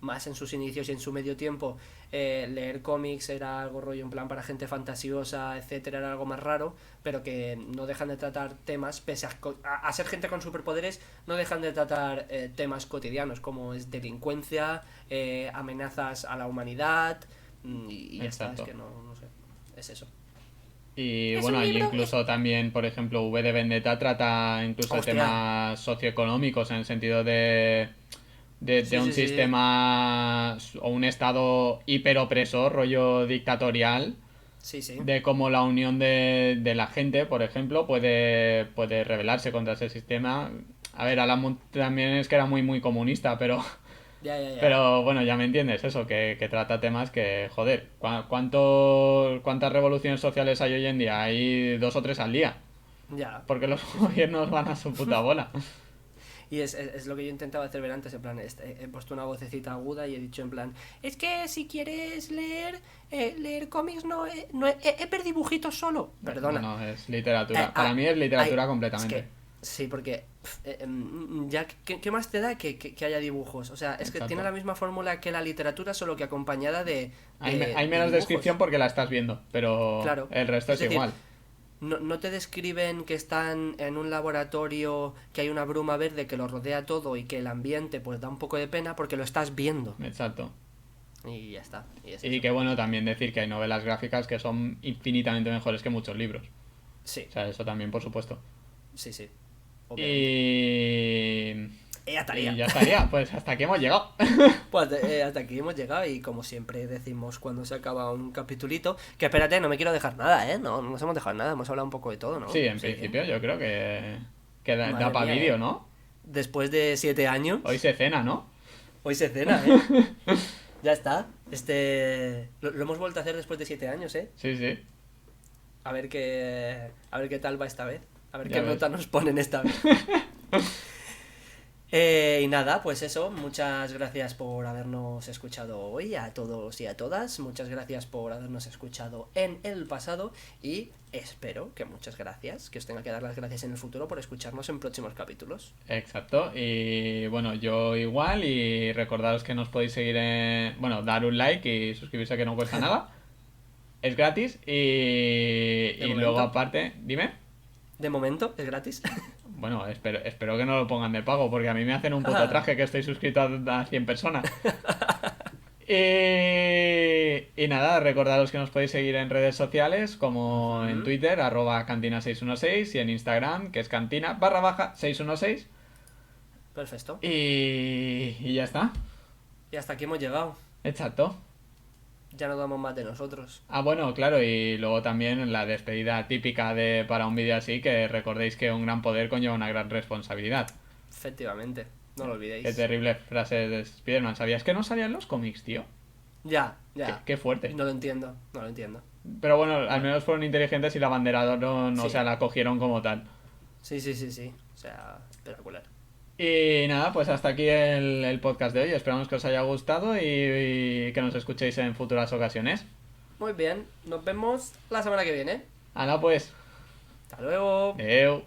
más en sus inicios y en su medio tiempo, leer cómics era algo rollo en plan para gente fantasiosa, etcétera, era algo más raro, pero que no dejan de tratar temas, pese a ser gente con superpoderes, no dejan de tratar temas cotidianos como es delincuencia, amenazas a la humanidad, y ya está, es Exacto. que no sé, es eso. Y Es bueno, un y libro. incluso también, por ejemplo, V de Vendetta trata incluso de Hostia, temas socioeconómicos en el sentido de sí, un sí, sí, sí, sistema o un estado hiperopresor, rollo dictatorial, sí, sí. de cómo la unión de la gente, por ejemplo, puede rebelarse contra ese sistema. A ver, Alan Moore también es que era muy, muy comunista, pero Ya. Pero bueno, ya me entiendes, eso, que trata temas que, joder, ¿cuántas revoluciones sociales hay hoy en día? Hay 2 o 3 al día, Ya. porque los Sí, sí. gobiernos van a su puta bola. Y es lo que yo intentaba hacer ver antes, en plan, he puesto una vocecita aguda y he dicho en plan, es que si quieres leer cómics no ver dibujitos solo. Perdona. No, es literatura. Para mí es Ay, literatura es completamente. que, sí, porque ya, ¿qué más te da que haya dibujos? O sea, es que tiene Exacto. la misma fórmula que la literatura, solo que acompañada Hay de menos descripción dibujos. porque la estás viendo, pero Claro. el resto Es es decir, igual. no te describen que están en un laboratorio, que hay una bruma verde que lo rodea todo y que el ambiente pues da un poco de pena porque lo estás viendo. Exacto. Y ya está. Y es Y eso. que bueno, también decir que hay novelas gráficas que son infinitamente mejores que muchos libros. Sí, O sea, eso también, por supuesto. sí. Obviamente. Y... Ya Y estaría. ya estaría, pues hasta aquí hemos llegado. Pues hasta aquí hemos llegado y como siempre decimos cuando se acaba un capitulito, que espérate, no me quiero dejar nada, ¿eh? No nos hemos dejado nada, hemos hablado un poco de todo, ¿no? Sí, en Sí. principio yo creo que da Madre para mía, vídeo, ¿eh? ¿no? Después de 7 años, Hoy se cena, ¿no? hoy se cena, ¿eh? Ya está. Lo hemos vuelto a hacer después de 7 años, ¿eh? Sí, sí. A ver qué tal va esta vez. A ver Ya qué ves. nota nos ponen esta vez. Y nada, pues eso, muchas gracias por habernos escuchado hoy a todos y a todas, muchas gracias por habernos escuchado en el pasado y espero que muchas gracias, que os tenga que dar las gracias en el futuro por escucharnos en próximos capítulos. Exacto. Y bueno, yo igual. Y recordaros que nos podéis seguir en... Bueno, dar un like y suscribirse, que no cuesta nada. Es gratis. Y momento. luego aparte... Dime. De momento, es gratis. Bueno, espero que no lo pongan de pago, porque a mí me hacen un puto traje que estoy suscrito a 100 personas. Y nada, recordaros que nos podéis seguir en redes sociales, como en Twitter, @cantina616, y en Instagram, que es cantina_616. Perfecto. Y ya está. Y hasta aquí hemos llegado. Exacto. Ya no damos más de nosotros. Ah, bueno, claro, y luego también la despedida típica para un vídeo así, que recordéis que un gran poder conlleva una gran responsabilidad. Efectivamente, no lo olvidéis. Qué terrible frase de Spider-Man. ¿Sabías que no salían los cómics, tío? Ya. Qué fuerte. No lo entiendo. Pero bueno, al menos fueron inteligentes y la banderaron, o Sí. sea, la cogieron como tal. Sí. O sea, espectacular. Y nada, pues hasta aquí el podcast de hoy. Esperamos que os haya gustado y que nos escuchéis en futuras ocasiones. Muy bien, nos vemos la semana que viene. Hala, pues. Hasta luego. Adeu.